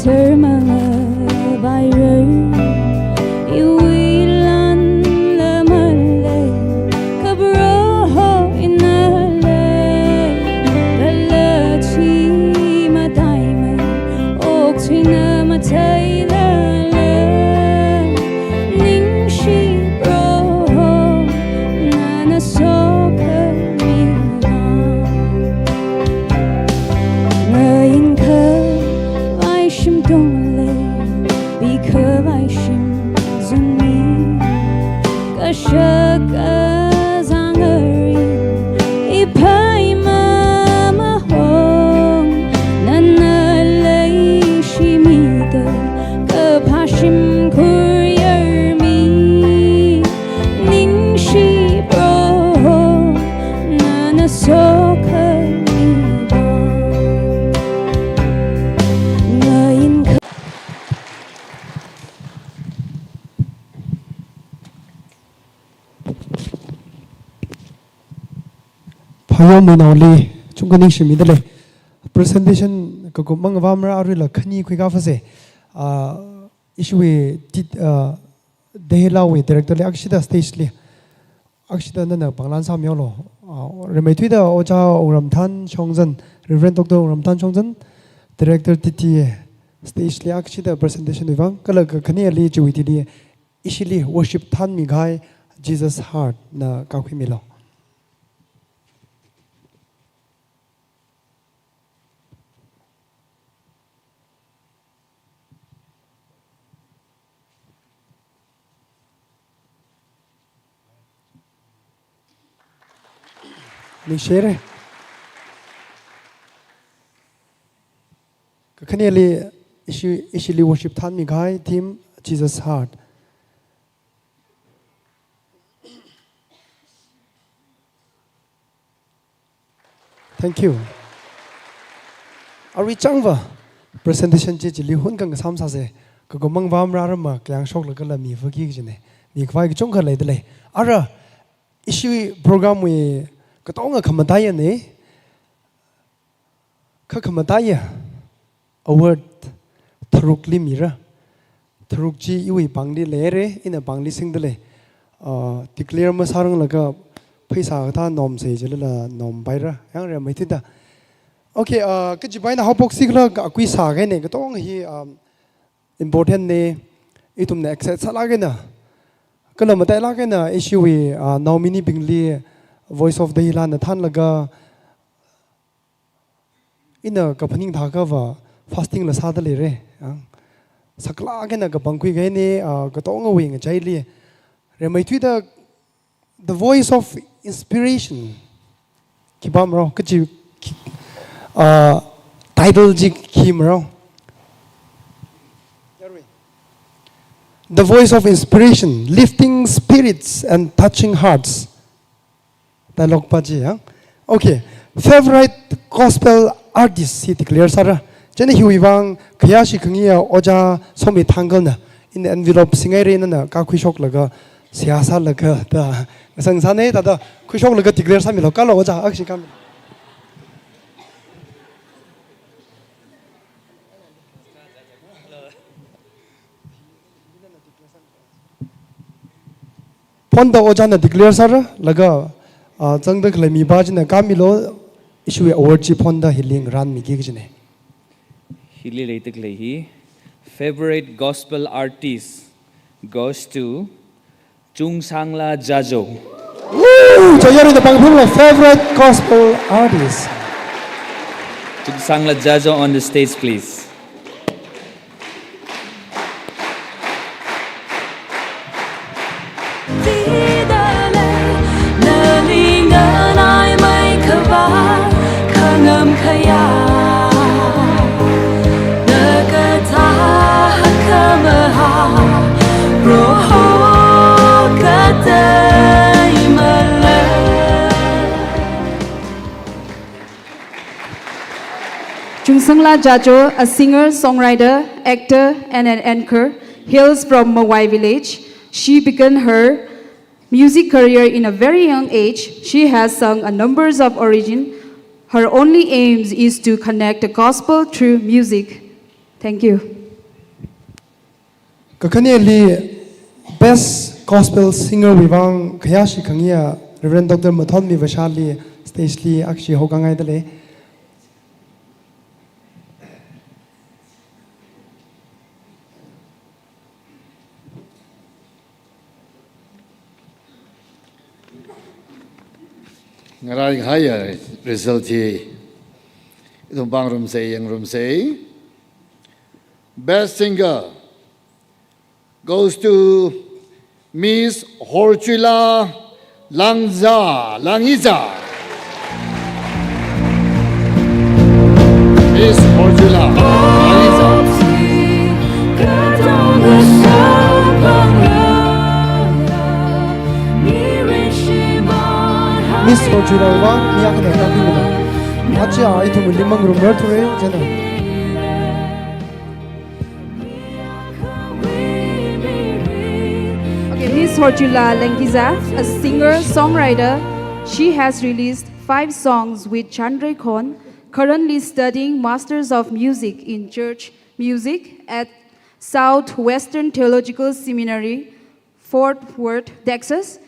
Termana bayır iwilan lamale kabroho inale galachi madaime oktina matailale ningshi broho nana soka miwa ngayon ka心动泪，比可外心尊迷，可是个让人一拍嘛嘛红，那泪是迷的，可怕心苦儿迷，宁是不那所可。朋友们努力，中国历史迷的嘞 presentation 个个忙个忙阿瑞了，肯尼亏咖啡噻，isu we dehla we director le akshida stage le akshida na banglan sa myo lo remetui da oja oram than chongjan reverend dr oram than chongjan director titi stage le akshida presentation wang kala khani li chuiti li isili worship than mi gai Jesus heart na ka khwi milo ni share Kaneli ishili worship than mi gai theme Jesus heart Thank you Ari changwa presentation je jili hun kang sam sa se ko mang wam ra ma kyang shok la kala mi fa ki jine mi khwai ki chong kha lai de ara issue program we ka tong ka madaya ne ka madaya award thruk li mira thruk ji iwi bangli le re ina bangli sing de le declare ma sarang la ka phaisa tha nom se je la nom bai ra yang re mai thida okay ka ji bai na hopok sikla ka kui sa ga ne ka tong hi important ne itum ne access sala ga na kala matai la ga na issue we nominee bingli voice of the hilan than laga ina ka phaning tha ka wa fasting la sa da le re sakla ga na ka bangkui ga ne ka tong a wing chai li re mai thui da the voice of inspiration ki bam ro ka ji title ji kim ro the voice of inspiration lifting spirits and touching hearts dialogue pa ji okay favorite gospel artist he declare sara jene hi wang khya shi khngya oja somi thangal na in the envelope singai re na ka khishok laga siasa laga da sang sa ne da da khishok laga declare sa mi lo ka lo oja akshi kam pon da oja na declare sar laga chang da khlai mi ba jina kamilo issue award chi pon da healing ran mi gi jine Hili leitik lehi. Favorite gospel artist goes to Chung Sangla Jajo. woo joyari da pang phum favorite gospel artist Chung Sangla Jajo on the stage, please. Jungsangla Jajo, a singer, songwriter, actor, and an anchor, hails from Mawai village. She began her music career in a very young age. She has sung a numbers of origin. Her only aim is to connect the gospel through music. Thank you. kakane li best gospel singer wibang khaya shi khangia Reverend Dr. Mathon mi vashali stage li akshi hogangai dale Ngarai higher result here. Itong bang room say. Best singer goes to Miss Horchula Langiza. Miss Horchula Langiza. Miss Horchula wa niya kana kapi mo acha itu limang room nurture jana Miss Horchula Langiza, a singer, songwriter, she has released 5 songs with Chandra Khon, currently studying Masters of Music in Church Music at Southwestern Theological Seminary, Fort Worth, Texas,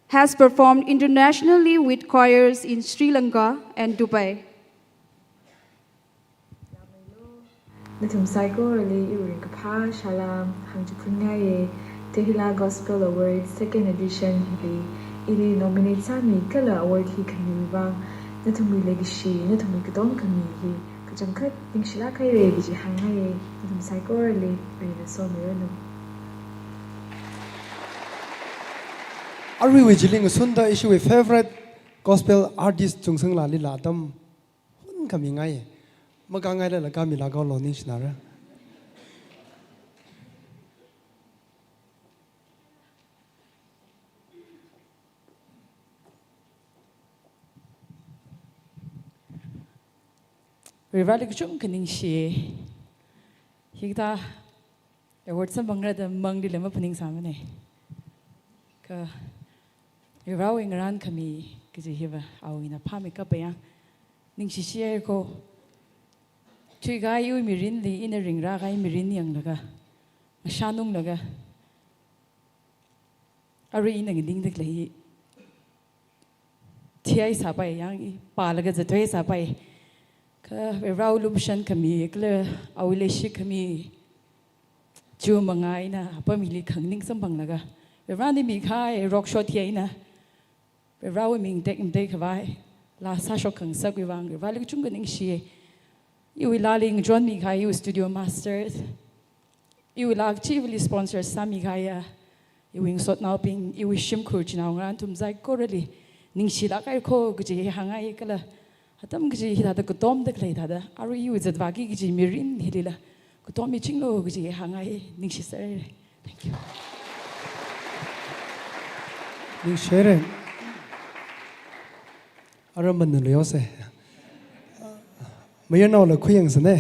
has performed internationally with choirs in Sri Lanka and Dubai. Natum Psycho Rally Urin Kapa Shalam Hangjukungaye Tehila Gospel Awards 2nd edition Ili nominate Sami Kala Award Hi Kamiva Natumi Legacy Natumi Kadon Kami Kajangkat Ningshila Kaire Biji Hangaye Natum Psycho Rally Rina Somirano Are we wijiling sunda issue with favorite gospel artist Jungsang la li la dam hun kami ngai magangai la kami la go lo ni sinara Rivalik chung kaning shi. Higta award sa bangra da mang di lema puning samane. Ka Rivau ingran kami kasi hiba awina pami ka bayang ning shi share ko. Tui gai yu mirin li ina ringra gai mirin yang laga. Mashanung laga. Ari ina ngiding dik lahi. Tiay sabay yang pa laga zatoy sabay. Ka Rivau lumshan kami kala awile shi kami. Chu mga ina pamili kangning sambang laga. Rivani mi khai rock shot hiya ina. Rivau ming tek imdek kawai. La sa shok kang sak wivang. Rivali kuchunga ning shi. Iwi laling John mi khai iwi studio masters. Iwi lag chiefly sponsors sa mi khai iwi sot now ping iwi shim kurch na ngan tum zai korali. Ning shi la kai ko gji hangai kala. Hatam gji hida ko tom de klei da. Aru iwi zadwagi gji mirin hilila. Ko tom mi chinglo gji hangai ning shi sare. Thank you. ni share araman no yose mayano la khuyang sane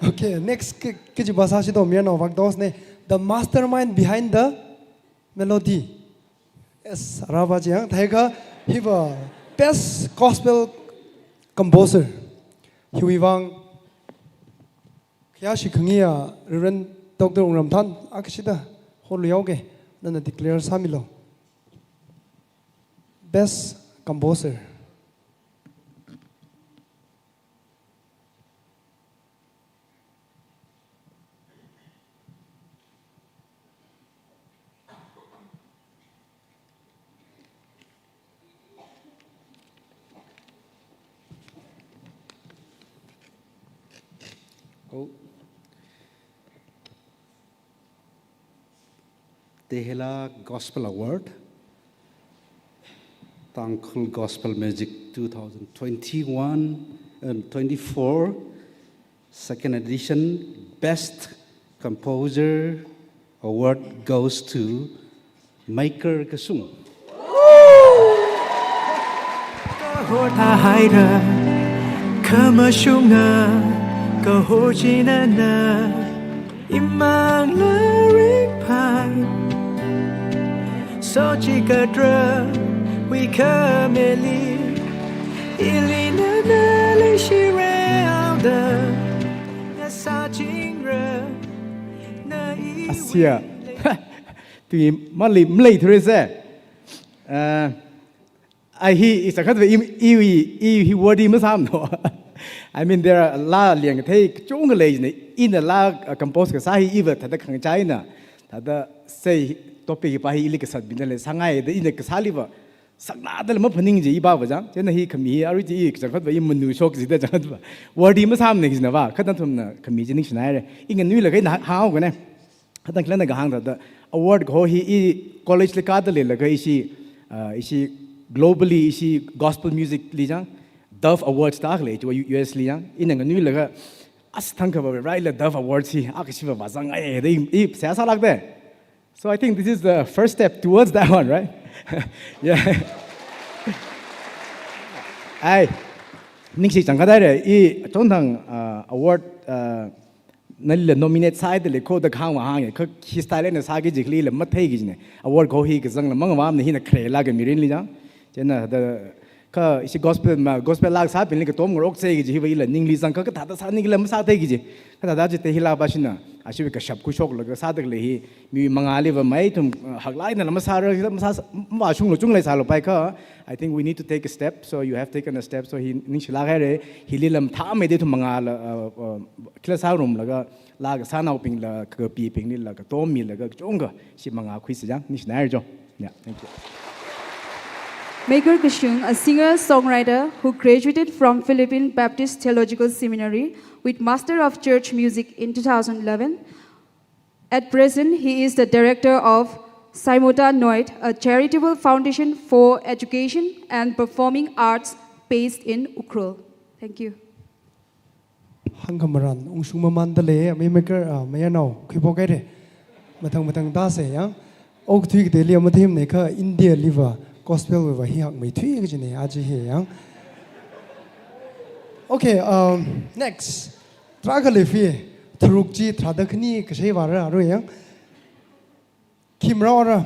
okay next kiji basa shi do mayano wak dos ne the mastermind behind the melody yes arabaji yang thaiga hiba best gospel composer hiwiwang kya shi khangia Reverend Dr. Ungram Than akshida hol yoge nana declare samilo Best Composer. Oh. Tehila Gospel Award, Thankful Gospel Music 2021 and 24, second edition, Best Composer Award goes to Maker Kasung. Asia, tuy mà lấy thôi sẽ, I he is a kind of he word mà sao nó, I mean there are la liền thấy chung cái này này in the la compose cái sao he even thật khang trái na, thật say topic pa he cái sát bin này sangai đấy in cái sao liva, sắc na đó là mất phần gì ba vậy chẳng, cho nên he kami ở đây cái kind of menu shock gì đó chẳng hạn, word mà sao này cái nào, cái đó thầm na kami chỉ nín này, in cái nuôi là cái hao cái này. Hãy đăng ký kênh Ghiền Mì Gõ award ko hi college le ka dale la gai isi globally isi gospel music li jang Dove Awards ta le chu US li jang in nga nu la ga as thang ka ba right la Dove Awards hi a ka si ba zang ai de sa sa lag de. So I think this is the first step towards that one, right? Yeah. Ai ning si chang ka da re I chong thang award nãy nominate side le ko da khang wa hang ke ki style ne sa ge jikli le mat thai gi ne award ko hi ke zang la mang wam ne hi na khre la ge mirin li jang chena da ka isi gospel lag sa pin le ke tom rok se gi ji hi la ning li jang ka ta sa ning le ma sa thai gi ji ka da ji te hi la ba shina a shi ka shap ku shok la ga sa dak le hi mi mangali wa mai tum hak lai na ma sa ra ma chung lo chung lai sa lo pai ka I think we need to take a step. So you have taken a step. So he nishla gare he lilam tha me de tu mangal class room laga lag sana ping la ka pi ping ni la ka tom mi la ka chonga si manga khwis jang nishna jo. Yeah, thank you. Maker Kashung, a singer-songwriter who graduated from Philippine Baptist Theological Seminary with Master of Church Music in 2011. At present, he is the director of Simota Noit, a charitable foundation for education and performing arts based in Ukhrul. Thank you. Hangamaran, ungsung mamandale, may maker, mayano, kipokere, matang da se yang, ok tweak de liam matim neka India liver, gospel with a hiak may tweak jine aji he yang. Okay, next, Tragalifi, Trukji, Tradakni, Kashevara, Ruyang. Kim Raura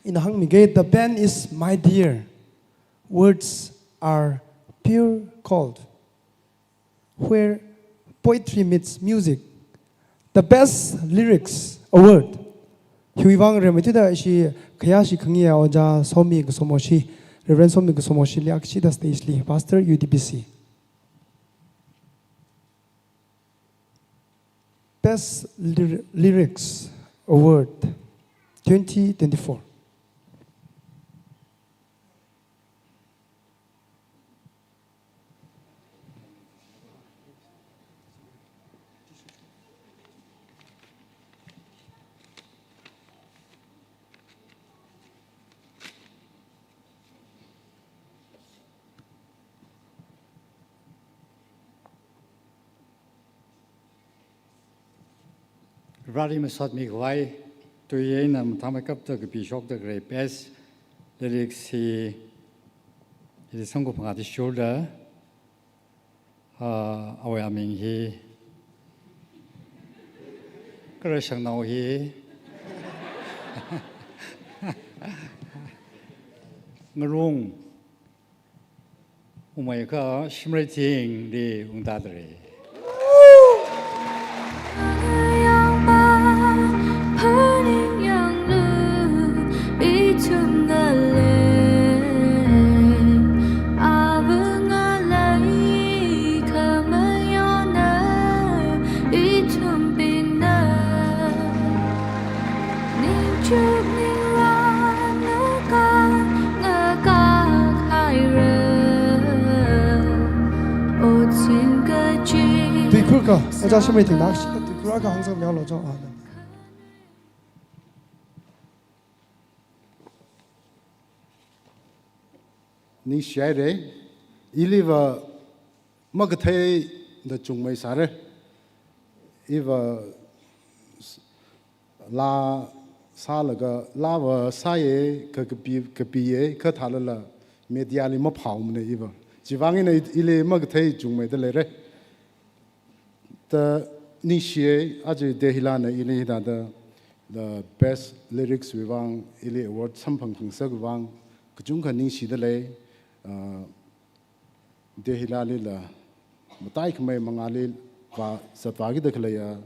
in Hangmigate, the band is My Dear. Words are pure gold. Where poetry meets music. The best lyrics award. Huivang Remetida, she Kayashi Kangia Oja Somi Somoshi, Reverend Somi Somoshi, Liakshida Stagely, Pastor UDBC. Best lyrics award. 2024. Rari Masad Migwai. To ye nam tamakap the bishop the great best lyrics he is song of the shoulder. I mean he Krishna now he Marung Umayaka Shimrating the Undadre. 哭个，我家是没听到，哭那个杭州苗老早啊。你写的，伊里话，么个太的中美啥嘞？伊话拉啥那个拉话啥耶？个毕业可他了，media里么跑么呢？伊话，希望伊呢伊里么个太中美的来嘞？的你写阿就德希拉呢伊里他的 the best lyrics 为王，伊里 award 参捧评审为王，个种肯定写的嘞。Dehila lila, matai kemai mengalil wa satwagi deklaya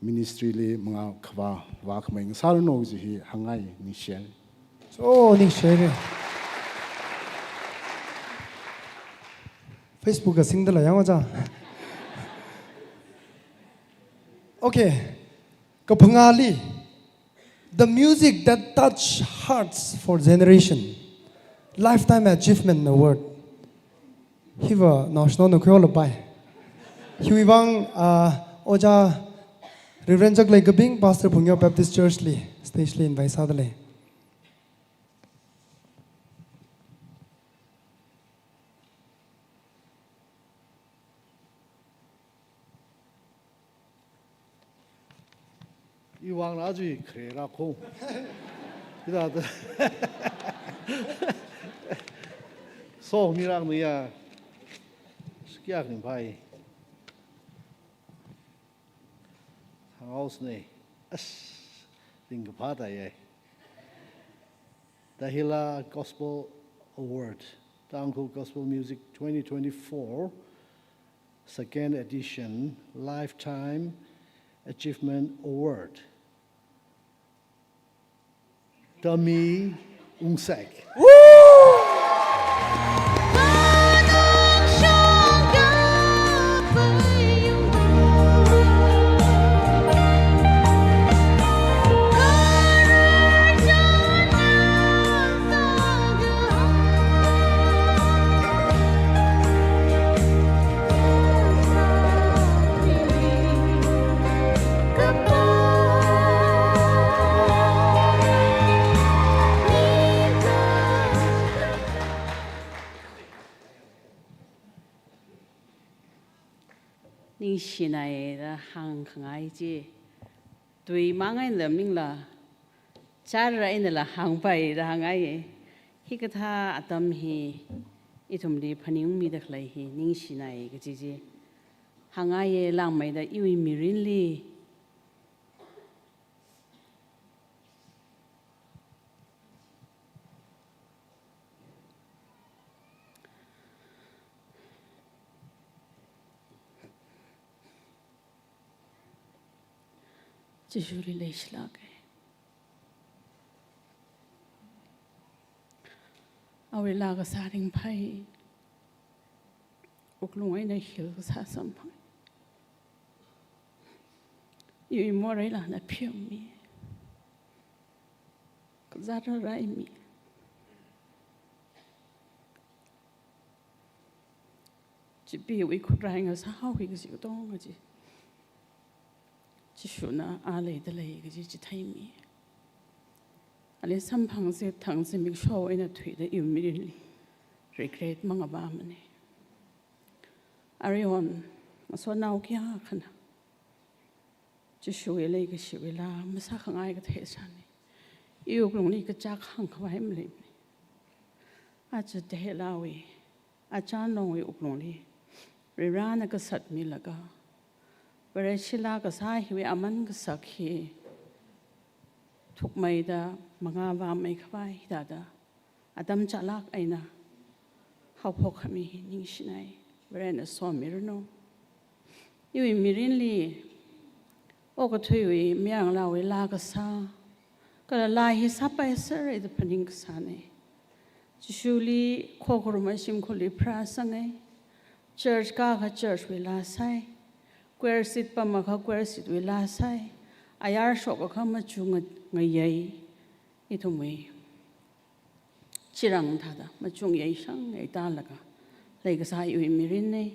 ministry li menga khawa wa kemai ngasar no ji hangai ni share. So ni share. Facebook ka sing da la yang wa Okay. Ka phangali, the music that touch hearts for generation. Lifetime Achievement Award. Hiva national no kyo lapai. Hiwang oja Reverend Jak like Gabing Pastor Pungyo Baptist Church li stage li invite sadale. Iwang na ji kre ra ko. Ida da. So mi rang ni ya. Skia kin pai. Haus ne. As ding pa da ye. Dahila Gospel Award. Downhill Gospel Music 2024 second edition Lifetime Achievement Award. Dami Ungsek. Ning shinai da hang khangai ji tui mangai lam ning la char ra in la hang pai da hangai hi ka tha atam hi itum li phaning mi da khlai hi ning shinai ga ji hangai lang mai da iwi mirin li Jeshuli leishlag. Our laga saring pai. Uklung na hill sa sampai. You more na pure me. Zara rai me. Jibi we could rang us how we is you don't. Shuna ale the lake is tiny. Ale some pangs it tongues and make show in a tweet that immediately regret Mangabamani. Arion, so now Kiakan. Just show a lake she will Masakang I got his honey. You only get Jack hunk of him. I just the hell away. I can't know you only. Reran a gasat milaga. Where she lag as I we among the saki took my da Mangava make by dada Adam Jalak aina how pokami nishinai where I saw mirno. You in mirinly Okatui Miang la we lag a sa got a lie his up by sir the penning sane. Jishuli Kokorumashim Kuli Prasane Church Gaga Church will last say. Where sit Pamaka, where sit we last say? I are shop a kamachung a yay, it away. Chirang tada, machung yay shang, a dalaga, like as I you in Mirine,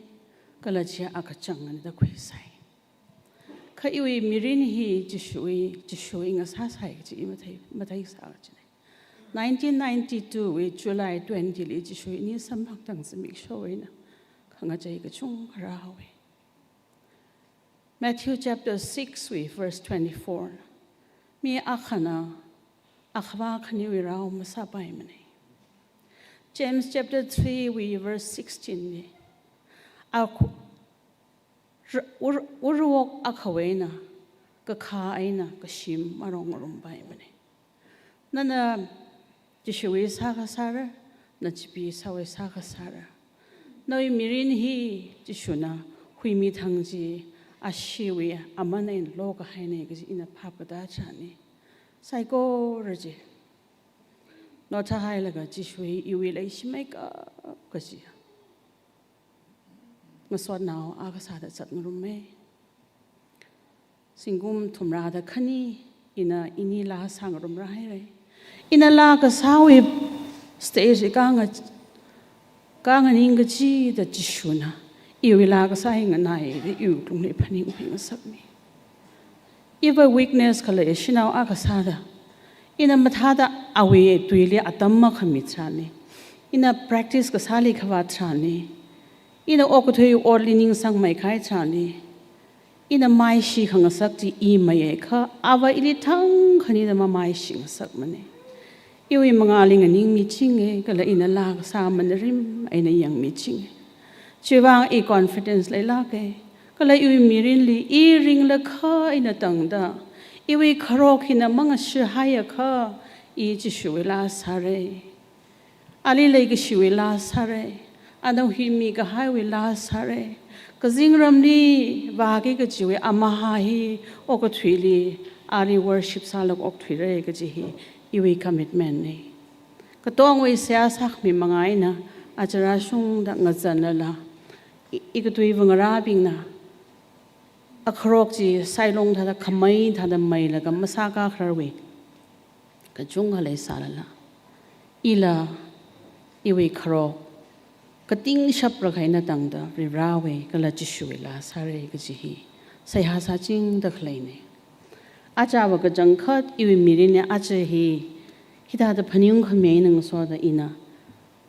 ก็เลยเชื่ออากาจังกันตะคุยใส่ข้าอีวีมิรินฮีจะช่วยงาซาใส่จะมาไทยสาวจะ1992 we July 20 li ji shui ni samphak tang simik shoi na khanga chai ka chung ra hawe Matthew chapter 6 we verse 24 mi akhana akhwa khani wi raw masa pai mane James chapter 3 we verse 16 ni urwok akhawena ka kha aina ka shim marong rom pai mane nana Jishuwe saga sara, na chipi sawe saga sara. Noi mirin hi jishuna hui mi thangji ashiwe amana in loga haine gaji ina papada chani. Saiko raji. Nota hai laga jishuwe iwi lai shimeka gaji. Maswad nao aga sada chat ngurume. Singum tumrada khani ina ini la sang rum rahai ina la ka sawi stage kanga ninga chi da jishuna iwi la ka sai nga nai ri yu tung le phani u ma sak ni iwa weakness khala shinau aka sada ina matha da awe tuile atamma khami chani ina practice ka sali khawa chani ina okthoi orlining sang mai khai chani ina mai shi khanga sak ti I mai kha awa ili thang khani da ma mai shi sak mane Iwi mangaling aning meeting kala ina la sa manrim aina yang meeting chiwang e confidence lai la ke kala iwi mirin li I ring la kha ina tangda iwi kharok hina manga shi haya kha I chi shuwela sare ali lai ke shuwela sare ado hi mi ka highway la sare ka zingram ni ba ke ka chiwe amaha hi o ko thwili ari worship salok ok thwire ka ji hi iwi commitment ni katong we sia sak mi mangai na achara sung da ngazan la ikatui wangara bing na akhrok ji sailong tha da khamai tha da mai la ga masaka kharwe ka chung hale sala la ila iwi khrok kating shap ra khaina tang da rirawe kala chi shuila sare ga ji hi sai ha sa ching da khlai ne acha wa ka jangkhat iwi mirine acha hi hita da phanyung khame nang so da ina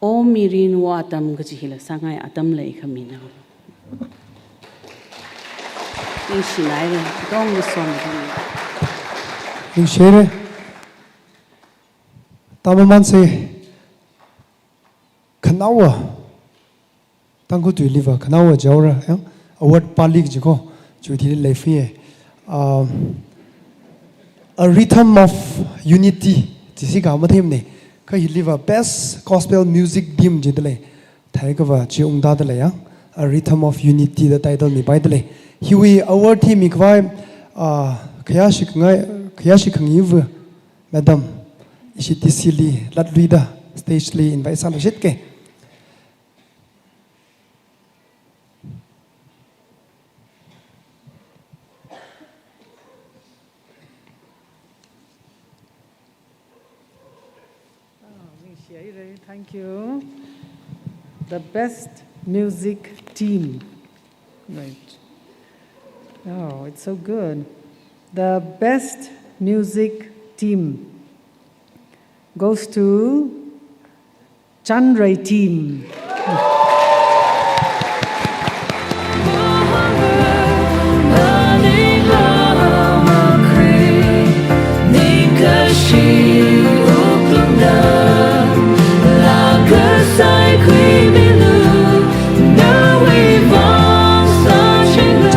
o mirin wa atam ga ji hila sangai atam lai khami na in shilai re dong ni son da in shere tamaman se khanawa tangku tu liva khanawa jawra award palik jiko chuthi lefi a rhythm of unity jisi ga mathem ne ka liva best gospel music dim jidle thai ka wa chi ungda de ya a rhythm of unity the title ni bai de hiwi award thi mi kwai khaya shik ngi v madam ishiti sili latluida stage li invite sal jit ke Thank you. The best music team. Right. Oh, it's so good. The best music team goes to Chandray team.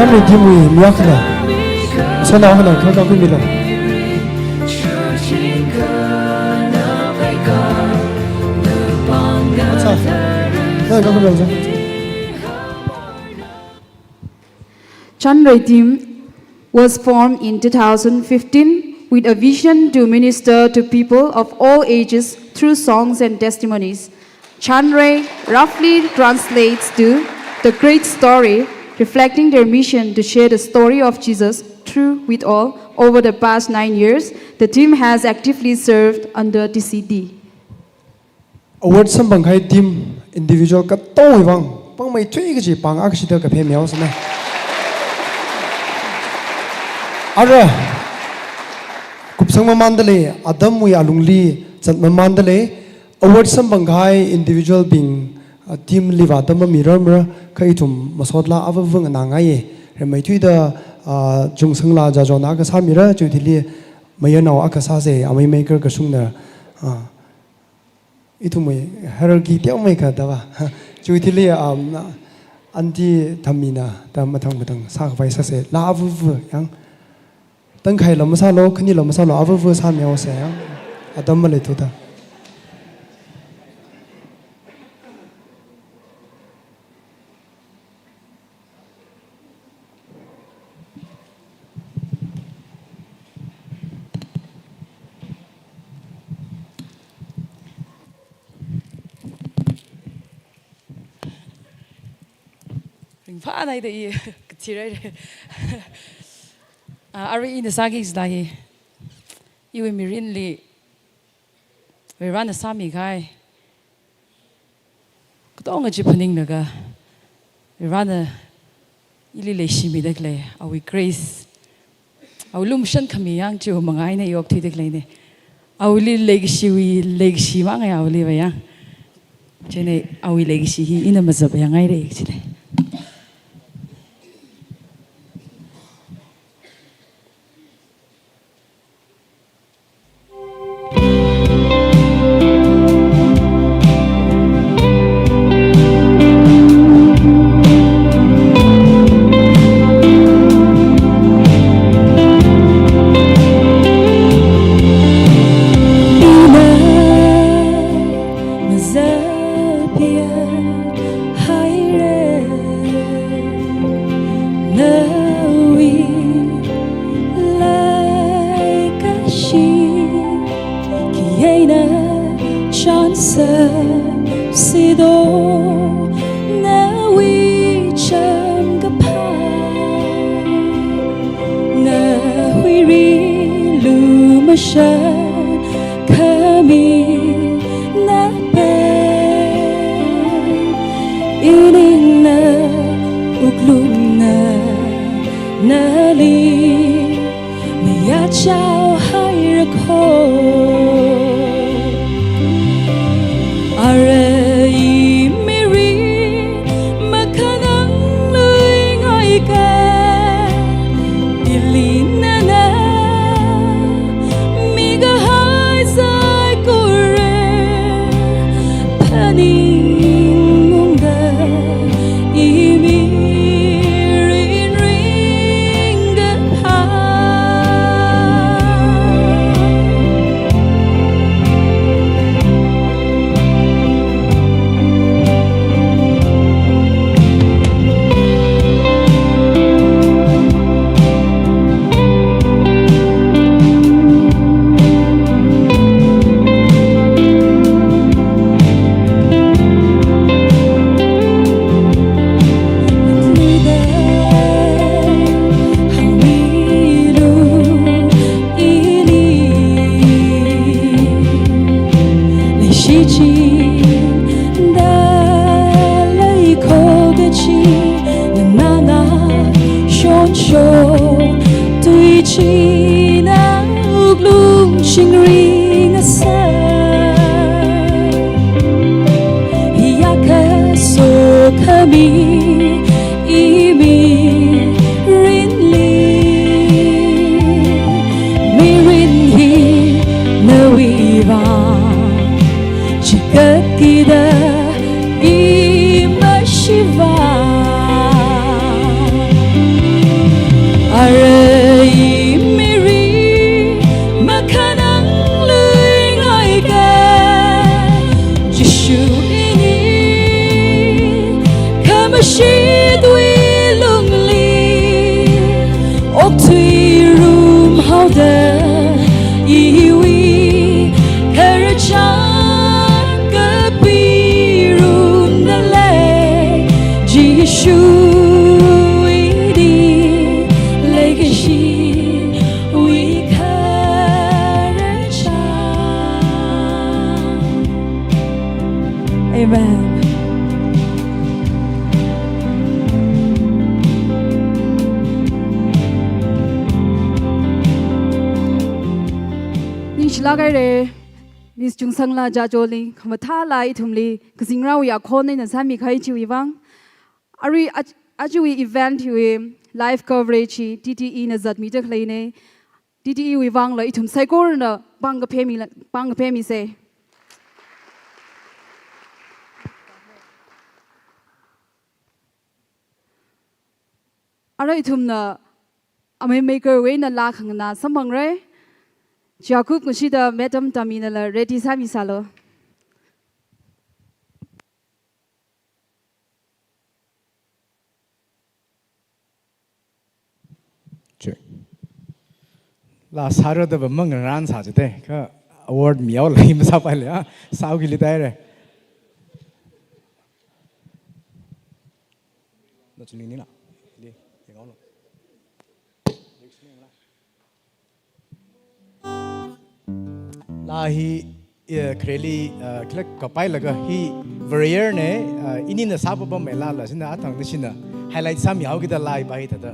Chandray team we miakna so now hana ka ku milo Chandray team was formed in 2015 with a vision to minister to people of all ages through songs and testimonies. Chandray roughly translates to the great story, reflecting their mission to share the story of Jesus through with all. Over the past 9 years, the team has actively served under TCD. award sambanghai team individual ka to wang 帮没追个去帮阿克西德个片苗是呢。阿热，古生么曼德嘞，阿德姆亚龙里，怎么曼德嘞？award 什么开 individual being team liva 德么mirror 可以从马索拉阿不问个哪个耶？人没推的中生啦，就那个啥mirror就提里没有那阿克啥子，阿没 maker 个送的啊。itu mai hierarchy tiao mai ka da ba chu thi le anti thamina ta mathang mathang sa vai sa se la vu vu yang tang khai lam sa lo khni lam sa lo avu vu sa meo se yang adam ma le tu da phá này thì chỉ đây ari in the sagis lai you mirin li we run the sami guy có người chụp hình được à we run the ili le shimi được le awi grace aw lum shan khami yang chu mangai ne yok thi được le ne aw li legacy ma ngai aw li ba yang chene awi legacy hi in ma zab yang ai re chile Amen. Nishlagai re Nis Jungsangla Jajoli, Kamatala itumli, Kazingrau Yakon in the Sami Kaichi Wivang. Ari Ajui event hui live coverage TTE na zat meter kleine TTE Wivang la itum Saikor na banga pemi se. Ara itum na ame maker way na lakhang na sambang re. Jakub Mushida Madam Taminala Reti Sami Salo. Last Saturday the Mung ran Saturday, award meow lame Sapalia, Saugilitare. That's Linina. La he clearly click kapai laga he varier ne ini na sababa mela la sina atang de sina highlight sam yaw kita lai bai ta da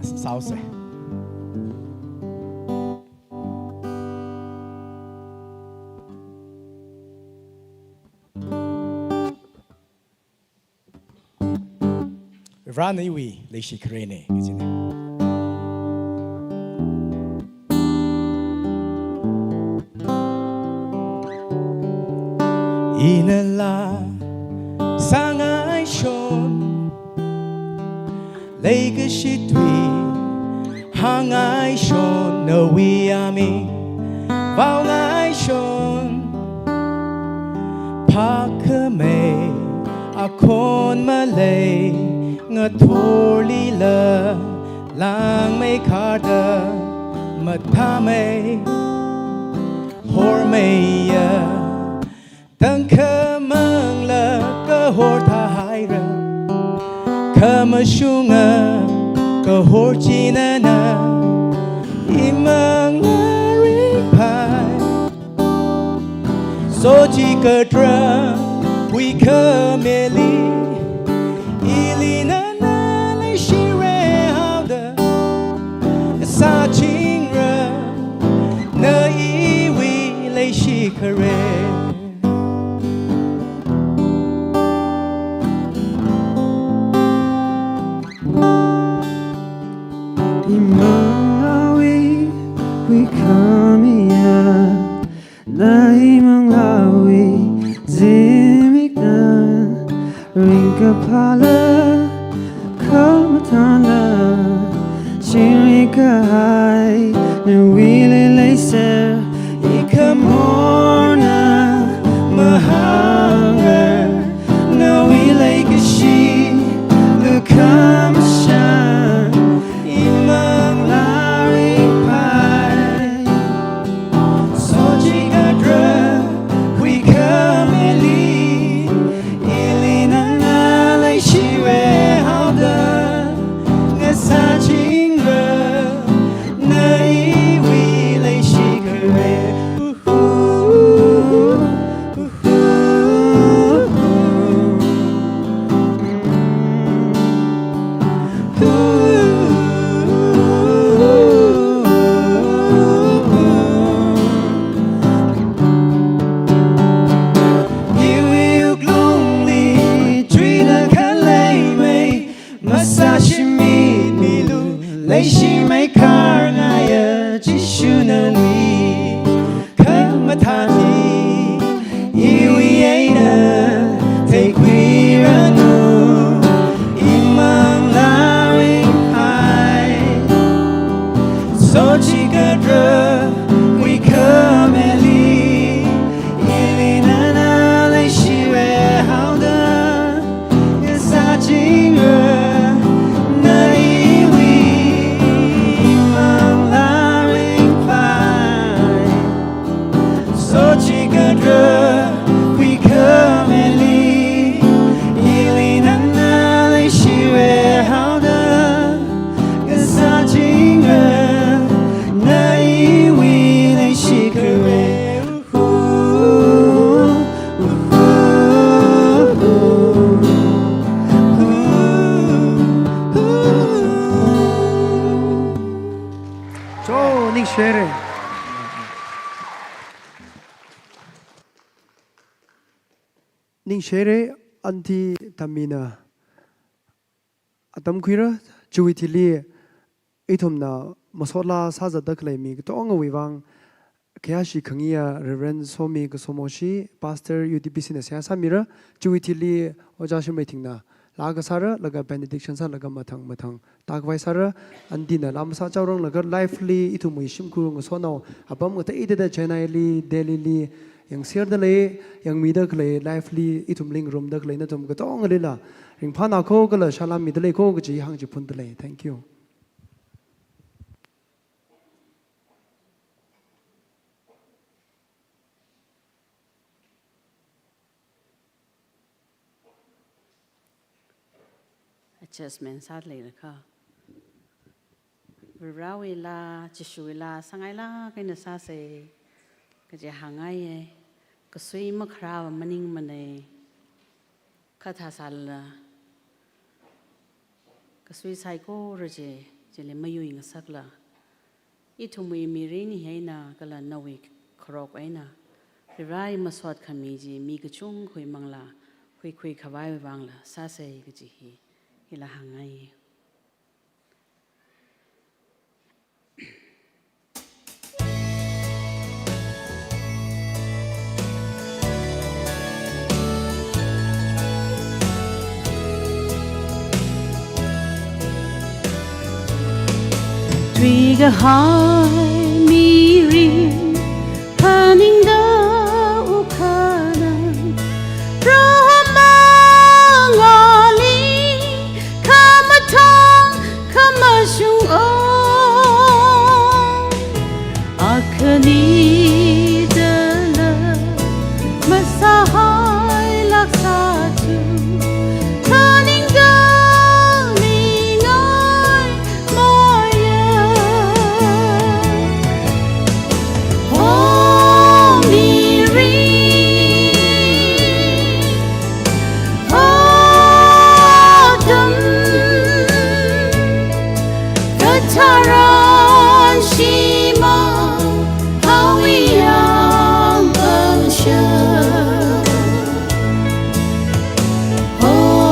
south se Ran iwi le shi krene gizine Inala sangai shon Lake shitwi hangai shon no we ami Vaungai shon Pakame akon malay ngatholi la lang me karda matame hormeya Tang kemang la kahor tahaira Kamashunga kahor chinana Imang ripai Sochi kadra we kameli Ilina na le shire hauda Sa chingra na iwi le shikare we come here, Naimang Lawi, Zimikna, Rinkapala, Kamatana, Chirika Hai, Nawili Laser, Ikamorna, Mahanga, Nawili Kashi, Lukamashan. So ning shere anti tamina atam khira chui thili ithumna masola saza daklai mi to ong wiwang kya shi khangia reverend somi gosomoshi pastor UTPC na sia samira chui thili oja shimai thingna laga sara laga benediction sa laga mathang takwai sara andina lamsa chawrong laga lively ithumui shimkurung sono abam ngata ida chennai delhi li yang share da le yang mi da kle lively ithumling room da kle na tum ka tong le la ring phana ko kala salam mi da le ko ji hang ji phun da le thank you adjustment sát lệ cả rawi la chisui la sangai la cái nó sa se cái gì hàng ngày cái suy mất ra mà ninh mà này khát thà sal cái suy sai cô rồi chứ chỉ là mấy người sắc là ít thu mì mì rin hay na cái là nawi krok ấy na rai mà swat khăn mì gì mì cái chung khui mang là khui khawai vang là sa se cái gì hi là hàng ngày Tuy cái hai mi rin haning da u khana rama ngali kama thang kama shung o akhani dala masahai laksa chu haning da Oh,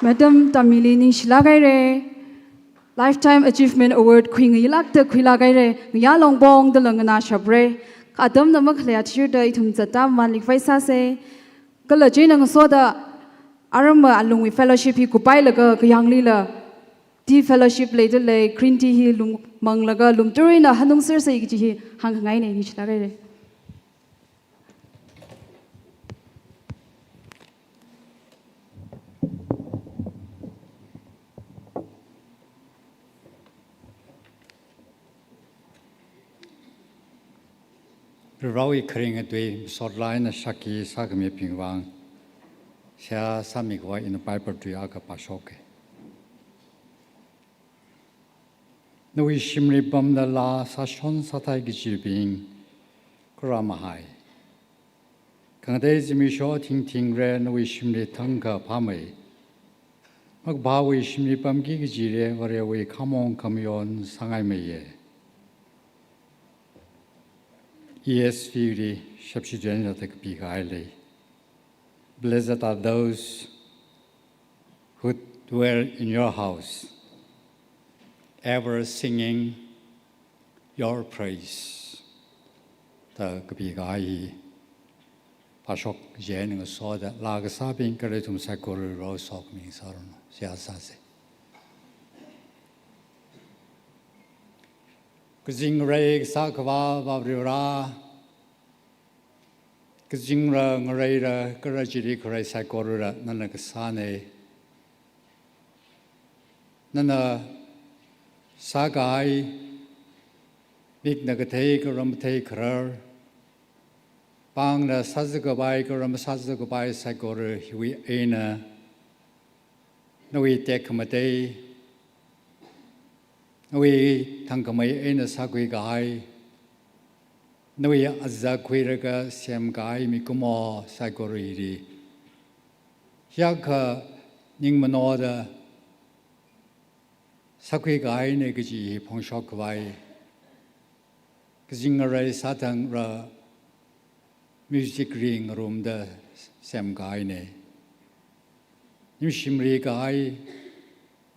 Madam Tamili ning shilagaire Lifetime Achievement Award Queen Yilakta Quilagaire Yalong Bong the Langana Shabre Adam the Maklea Tuda Itum Zata Malik Faisase Galajin Soda Arama along with fellowship he could buy laga young lila tea fellowship later lay Crinty Hill Manglaga Lumturina Hanung Sersi Hangaine Nishlagare. Rawi kring a dwe sodline a shaki sakami pingwang. Sia samigwa in a piper to Yaka Pashoke. No we shimri bum the la sashon satai gijibing Kuramahai. Kangade zimisho ting ting re no we shimri tanga pame. Magbawi shimri bum gigijire where we come on sangai meye. ESV Shepshijan the Big Island. Blessed are those who dwell in your house, ever singing your praise. The Big Island. Pashok Jen saw that Lagasabin Karatum Sakura Rose of me, Saron, Siasase. Kazing Ray Sakava Vavrira Kazingra Narada Karajiri Kare Sakura Nanakasane Nana Sagai Big Nagate Karamate Karar Bang the Sazagabai Karam Sazagabai Sakura Hui Aina Noi Dekamate Noi Tankamay Aina Sakui Gai Noi Azakwiraga Sam Gai Mikumo Sakuriri Yaka Ningmanoda Sakui Gai Negaji Pongshokvai Kazingare Satang Ra Music Ring Room the Sam Gai Ne Nimshimri Gai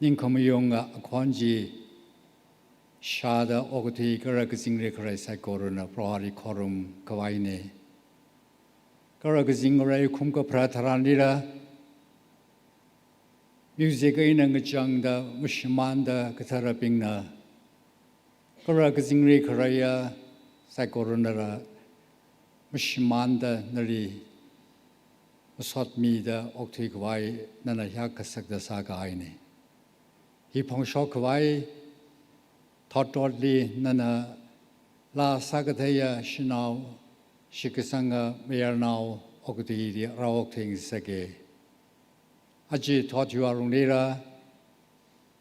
Ninkomayunga Akwanji Shada Ogoti Karagazingre Karai Koruna Prohari Korum Kawaine Karagazingre Kumka Prataranira Music in Angachanga Mushimanda Katarapingna Karagazingre Karaya Sakorunara Mushimanda Nari Musot Mida Oktikwai Nanayaka Sakda Sagaine He Pongshokawai Thoughtfully Nana La Sagataya Shinau Shikasanga Mayarnau Okti Raoking Sage Aji taught you Arunira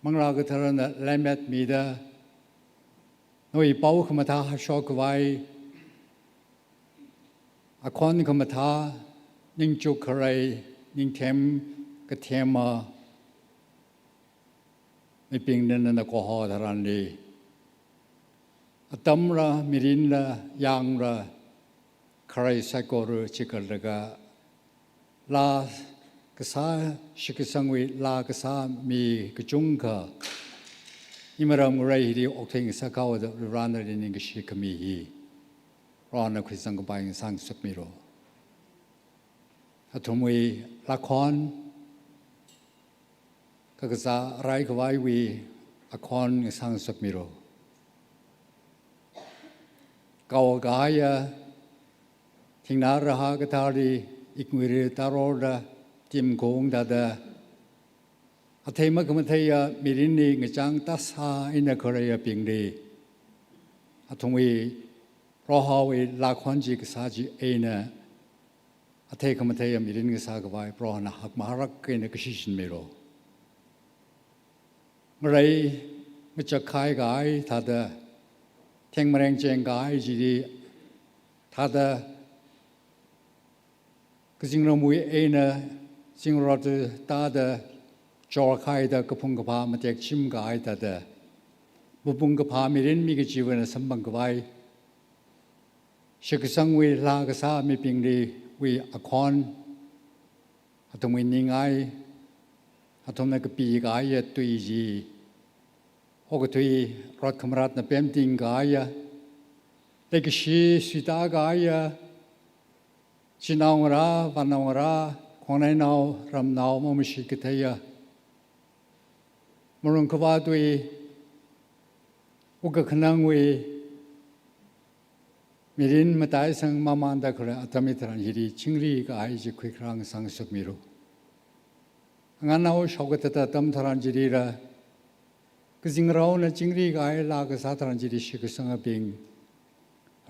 Mangragatarana Lamet Mida Noi Paukamata Shokwai Akon Kamata Ning Chukarai Ning Tem Katema Miping Nana Koho Tarandi Atamra, Mirinda, Yangra, Karai Sakuru, Chikalaga, La Kasa, Shikisangwi, La Kasa, Mi, Kachunka, Imaram Ray, Octing Sakao, the runner in English Kamihi, Rana Kwisangabang Sang Sukmiro. Atumwi, Lakon, Kakasa, Raikawai, Akon, Sang Sukmiro. Kawagaya Tinara Hagatari Ikmiri Taroda Tim Gong Dada Atema Kamatea Mirini Ngachang Tasa in the Korea Pingdi Atumi Rohawi Lakwanji Kasaji Aina Ate Kamatea Mirin Sagawai Prohana Hakmarak in the Kashishin Miro Maray Michakai Gai Tada Teng Marang Jengai Jidi Tada Kazingramui Aina Singrot Tada Jorkai the Kapungapa Matek Chimgai Tada Bupungapa Mirin Migajivan Sambangavai Shikasangwi Lagasa Mipingdi we Akon Atawining I อาทมนักปีกายตุยจีโอกตุยรถขมรัดนับเป็นติงกายเด็กชีสุตากายชินาวราวันนาวราคนไหนนาวรำนาวมมิชิกเทียมรุงขวาตุยอุกขนังวีมีรินมาตายสังมามันตะคราอัตมิตรันฮิริชิงรีกายจิคุยครั้งสังสุกมิรุงานเอาชาวกตตะตัมทรันจิรีระก็จิงเราเนชิงรีกายลากษาทรันจิริชิกสังปิง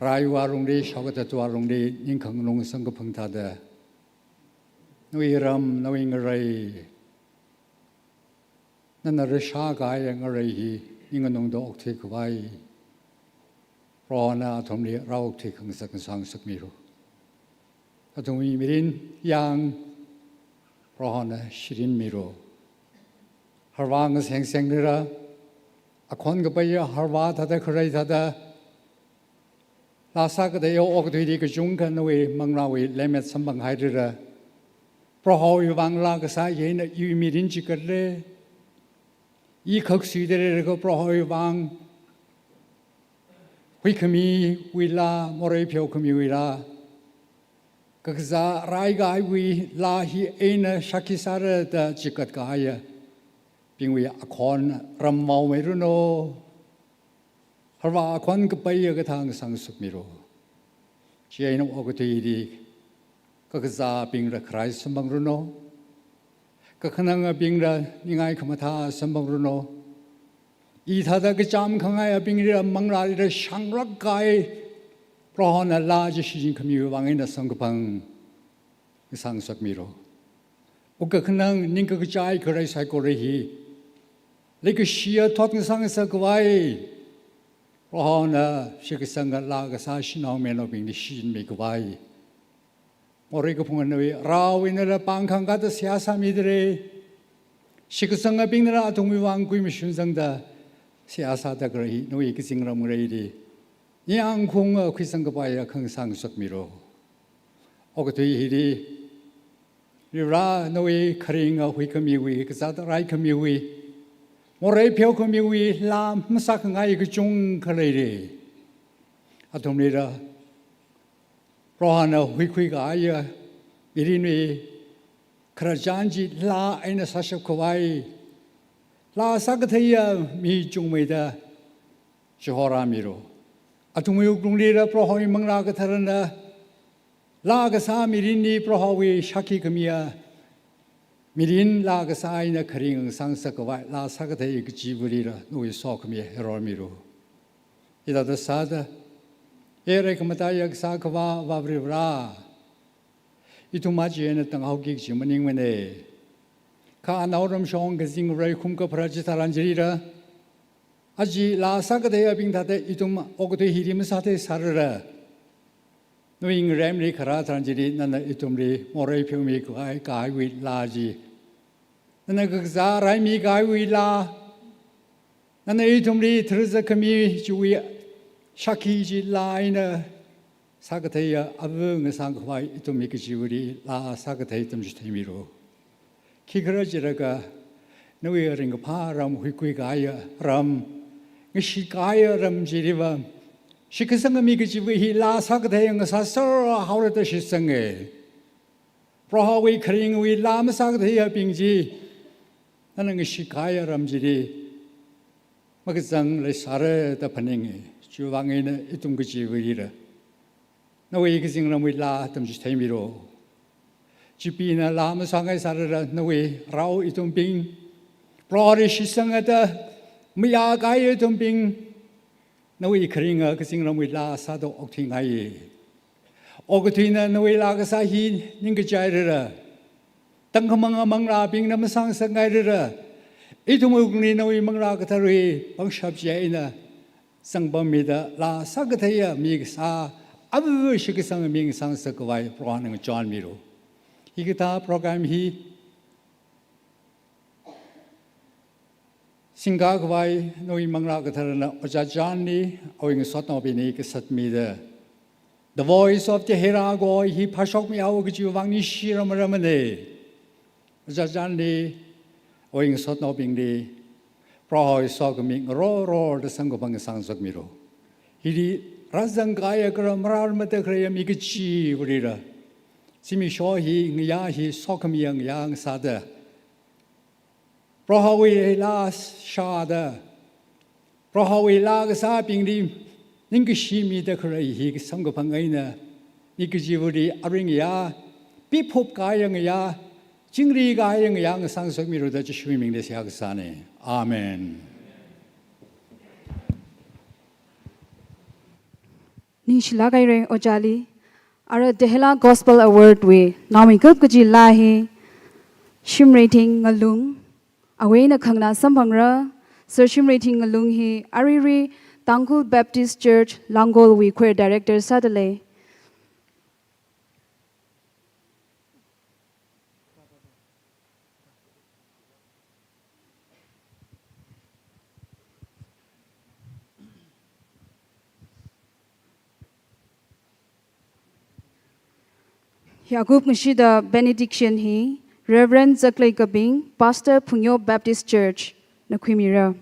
รายวารุงดีชาวกตตัวรุงดียิ่งขังลงสังกพังทัดนุยรำนุยงไรนั่นรชากายงไรฮียิ่งนงดอกเทกไว้รอนาทมนี้เราเทขังสักสังสักมิรุอาทมีมิรินยังรอนาชิรินมิรุฮารวางเสียงเสียงนี่ละอคนก็ไปฮารวาทัดใครทัดลาสักแต่ยออกตัวดีก็จุงกันนุยมังราวิเลเมตสัมบังไฮเดระเพราะเขาอยู่บางลากษาเย็นอยู่มิรินจิกันเลยอีขักสีเดรก็เพราะเขาอยู่บางวิขมีวิลามรยเพียวขมีวิลาก็จะรายกายวิลาฮีเอ็นชักษาระตจิกัดกายปิงวิอคอนรำเมาไม่รู้โนฮาร์วาคอนก็ไปก็ทางสังสุกมิโรเชียนออกตัวดีก็จะปิงระใครสมบังรู้โนก็ขณะปิงระยังไงขมาทาสมบังรู้โนอีท่าตะก็จำข้างไงปิงระมังราระช่างรักกายเพราะนั่นลาจะชิจิงขมิววางเงินสังกพังสังสุกมิโรโอก็ขณะนิ่งก็ใจก็ไรใส่ก็ไรฮีเลยก็เชียทอดกันสังสักไว้เพราะนั่นชิคสังกัดลากษาชินาวเมนอบิงดิชินเมกไว้มอริกพงศ์นวีเราอินระปังขังกัดเสียสามีเดรชิคสังกัดบิงนระตรงวิวังกุยมิชุนสังดาเสียสาตะกระหีนวีกิสิงรำกระหีดียังคงคุยสังกัดไปขังสังสุกมิโรโอกตุยฮีดีริรานวีคริงหุยขมิวีกษัตริย์ไรขมิวีมอริเพียวขมิวีลามมาสักไงก็จงขเลยดีอาตมนี้ละเพราะนั่นหุยกายมิรินีคราจันจิลาไอ้นั่นสัชกไว้ลาสักเทียมีจงไม่ได้จหรามิโรอาตมีอุกรุงนี้ละเพราะหอยมังรากทารนะลากษามิรินีเพราะหอยชักขีขมียมิรินลากษาอินคริงสังสกไว้ลาสักเทียกจีบุรีละนุยสอกมีเฮโรมิโรอิดาตสาดเอเรกมาตายกสักว่าวาบริบราอิทุมาจีเนตังหากิกจิมันยิงมันเอข้านาอุรมชองกสิงไรคุมกับพระจิตารันจรีระอาจีลาสักเทียบิงทัดอิทุมอกตุฮิริมสัตย์สารระนุยิงเรมรีคราทรันจรีนั่นอิทุมรีมอรพิวมีกายวิลาจีนั่นก็จะไรมีกายวิลานั่นอิทุมรีทรซขมีจุยชักขีจิลายนะสักเทียอับงสังขวายอิทุมิกจิวรีลาสักเทียตุมจุดมิโรคิกระจิระกะนุยริงกพารำหุยคุยกายรำงชิกายรำจิริวะชิกสังมิกจิวหิลาสักเทียงสัสระฮาวรตชิสังเอเพราะวิคริงวิลามสักเทียปิงจีนั่นงชิกายรำจิริมักจังเลยสารตะพนิงจูวังเงินอิตุมกจิวรีระนวีกิสิงรำวิลาตุมจุดเทมิโรจีปีน่ะลามสังไงสารระนวีเราอิตุมปิงปลอริชิสังเอตไม่อยากให้อิตุมปิงนวีคริงกิสิงรำวิลาสาดอกทิ้งไงอกทิ้งน่ะนวีลากษาหินนิ่งกระจายระตั้งขมังมังราปิงน้ำสังสังไงระอิทุมุกนีนวีมังรากทารีบังชับเจนะสังบมิดาลาสักเทียมีกษาอับวิชิกสังมิงสังสกไว้พระนังจอนมิโรอีกตาโปรแกรมฮีสิงกากไว้นวีมังรากทารนะอจาจานนี้เอาอิงสอดนอบินีกษัตริย์มิดา The voice of the Herago he พาชกมีเอากจิวังนิชิรมรมเนอจาจานนี้ Oi sot no bing di pro so kami ro de sang ko bang sang sok miro. Hidi razang kaya kra marar mate kra mi ke chi burira. Simi sho hi ngya hi so kami yang sa de. Pro wi la sha de. Pro wi la ga sa bing di ning ke shi mi de kra hi sang ko bang ai na. Ni ke ji buri aring ya pi phop kaya ngya经历个样样上生命路的生命的下个山呢，阿门。Ning shila kai reng ojali ara Dehla Gospel Award we nami gup kaji lahi shim rating ngalung awe na khangna sambhangra sir shim rating ngalung hi ariri Tangkul Baptist Church Langol we queer director sadale Yagup ngashida benediction hi Reverend Zaklay Kabing Pastor Pungyo Baptist Church Nakwimira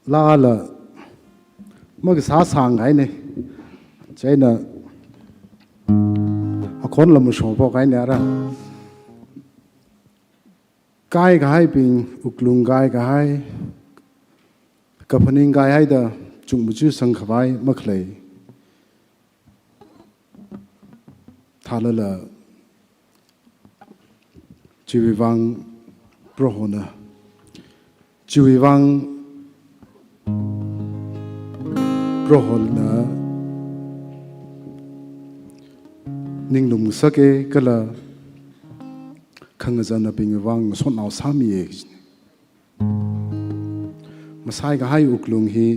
la la mag sa sang ai ne chai na a khon lam sho po kai ne ra kai gai ping uklung gai gai ka phaning gai ai da chung mu chu sang khawai makhlei thala la chiwi wang pro hona chiwi wang prohol na ning lum sake kala khangza na ping wang so naw sami e masai ga hai uklung hi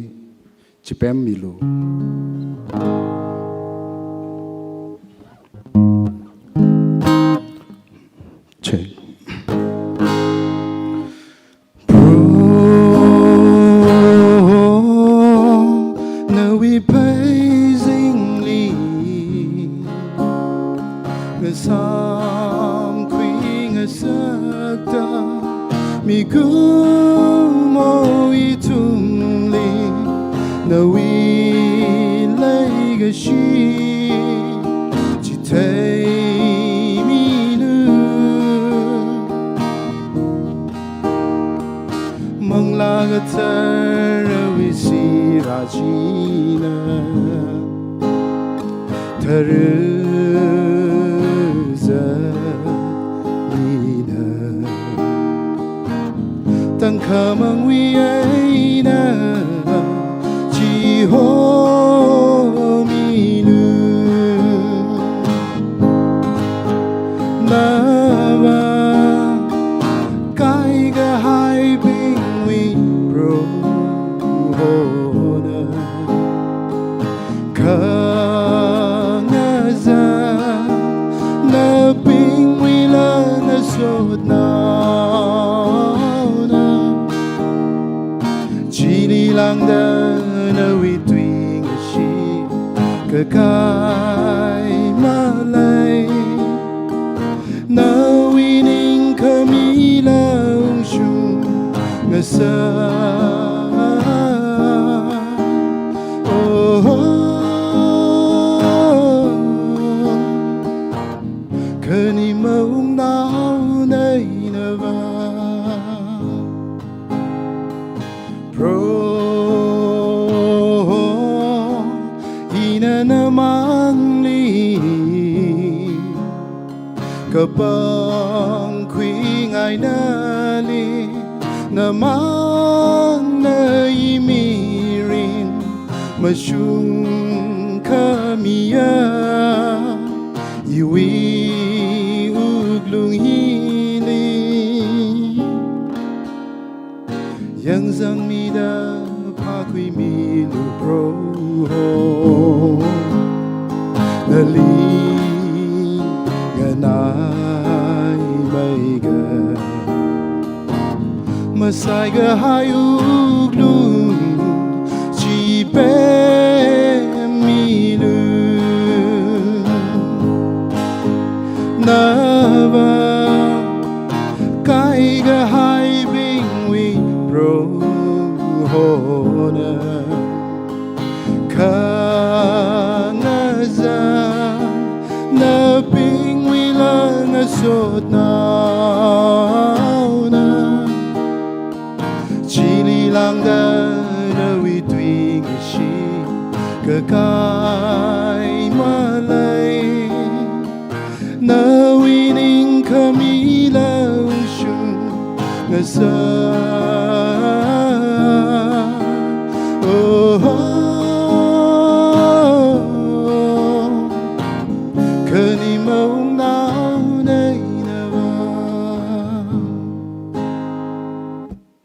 chipem milu che na namang li kapang kwi ngay na li namang na imirin masyung kamiya iwi uglung hili yang zang mida pa kwi mi lu pro nali ganai mai ga masai ga hayuk lu chi pe mi lu na ba kai ga hai bing wi pro ho na kanaza na ping wi la na sot na na chili lang da na wi tui shi ka kai malai na wi ning kami la shu na sa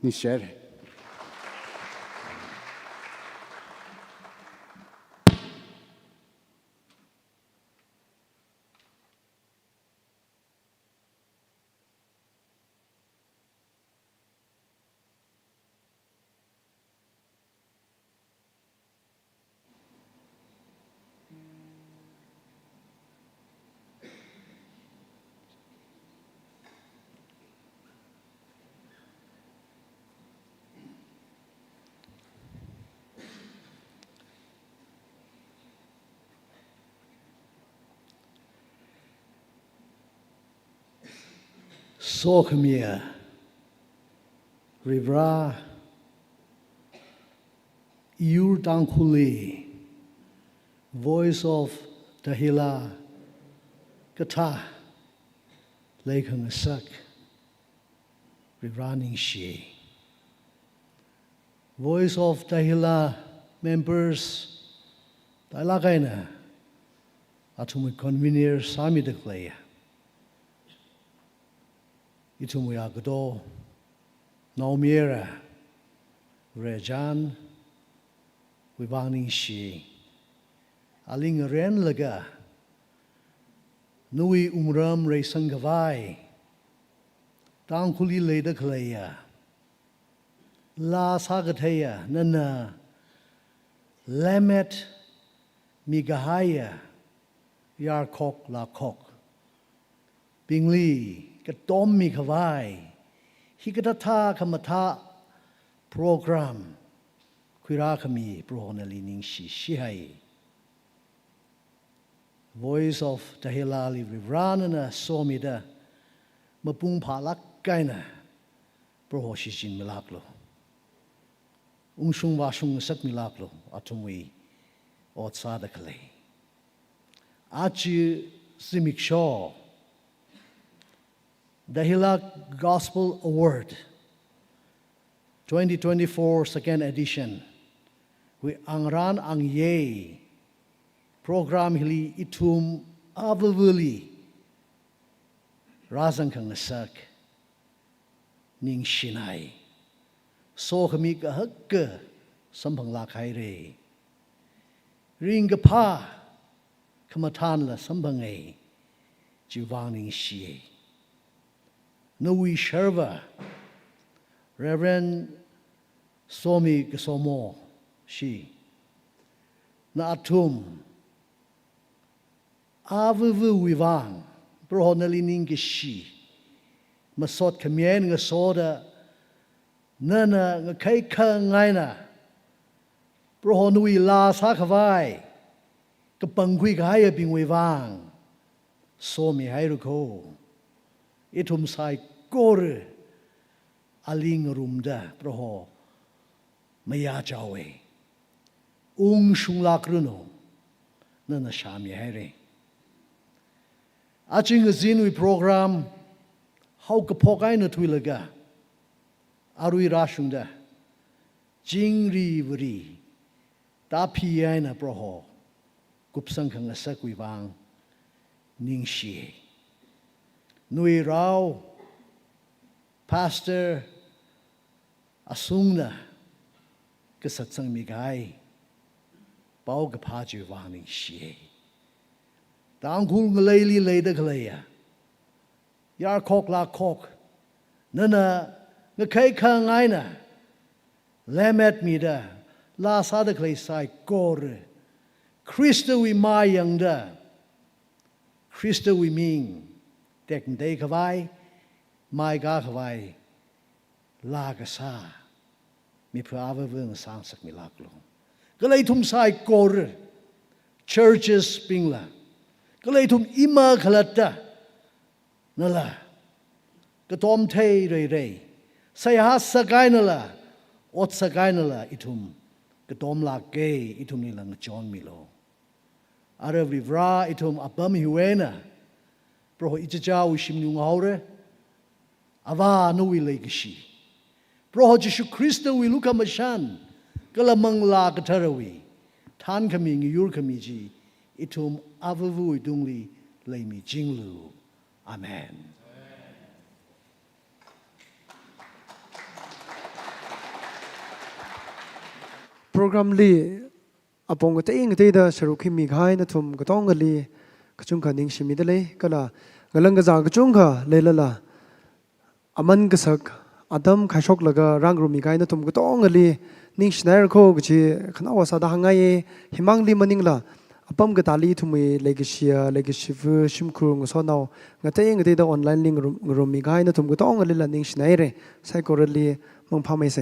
Ni share. Sokhmia Rivra Yurdankuli Voice of Dahila Kata Lekhang Sak Rivraning Shi Voice of Dahila members Dailagaina Atumik convener Sami Deklaya Itumuya Gado, Naumira, Rejan, Wibang Shi, Aling Ren Laga, Nui Umram Re Sangavai, Tangkuli Leda Klaya, La Sagateya, Nana, Lemet Migahaya, Yarkok La Kok, Bingli, Katom mi kawai, hikatata kamata program, kuira kami prohonali ning shihai. Voice of Tahilali Vivranana somida, mapung palak kaina, prohoshishin milaklo. Ungshung washung sak milaklo, atumwi, otsada kale. Achi Simic Shaw. Dahila Gospel Award 2024 second edition. We angran ang ye program hili itum avavuli razang kang nasak ning shinai so kami ka hakka sampang lakai re ring pa kamatan la sambangai jiwang ning shi Nui Sherva, Reverend Somi Gasomo, she, Na Atum, Avuvu Wivang, Brohonalining she, Masot Kamien Gasoda, Nana Ngakaika Ngaina, Brohonui La Sakavai, Kapangui Gaya Bing Wivang, Somi Hairuko. Itum sai kore aling rumda proho maya jawe ung shung lakruno นั่นน่ะชามยังให้เร่อาจริงก็จีนวิโปรแกรมเขาก็พอกันนะทุยละกะอารุยราชุงดะจิงรีวรีตาพีไอนะโปรโหกุบสังขังสักวิบางนิ่งเชียนุยเราพาสเตอร์อาซุงนะก็สัตสังมีไกเป้ากับพาจิวางนิ่งเชียต่างคุณก็เลยลีเลยเด็กเลยอะยาคอกลาคอกนั่นน่ะก็ใครข้างไงน่ะแลเม็ดมีดาลาซาเด็กเลยใส่กอร์คริสต์วิมายังดาคริสต์วิมิงเด็กเด็กขวายไม่กาขวายลากษามีพระอาวุธเรื่องสร้างสักมิลากลงก็เลยทุ่มใส่กอร์ churches ปิงละก็เลยทุ่มอิมาขลัดดานั่นแหละก็ตอมเทยเรื่อยๆสายหาสกายนั่นแหละอดสกายนั่นแหละอิทุมก็ตอมลากเกยอิทุมนี่แหละจอนมิโลอาร์วิวราอิทุมอับบะมิฮุเวนะเพราะอิจฉาวิชิมนุงเอาเรอาวานุวิเลกชีเพราะเยซูคริสต์วิลุกามาชันก็ละมังลากเทระวีท่านขมิงยูร์ขมิจีอิทุมอาวุวุยดุงลีเลยมีจิงลูอาเมนโปรแกรมลีอปงก็จะอิงที่เดชรุขิมีง่ายนะทุมก็ต้องกันลีก็จุงกันนิ่งชิมิดเลยก็ละก็ลังก็จากก็จุงค่ะเลยละอามันก็สักอาดัมขายชกแล้วก็ร่างรูมีง่ายนะทุมก็ต้องกันลีนิ่งชนะก็ก็จีขณะว่าสาดหางไงหิมังลีมันนิ่งละอาปั๊มก็ตาลีทุมีเลกเชียเลกชิฟชิมครูงก็สอนเอาก็จะอิงที่เดออนไลน์ลิงรูมีง่ายนะทุมก็ต้องกันลีละนิ่งชนะเลยใช่ก็เลยมังพาไม่เส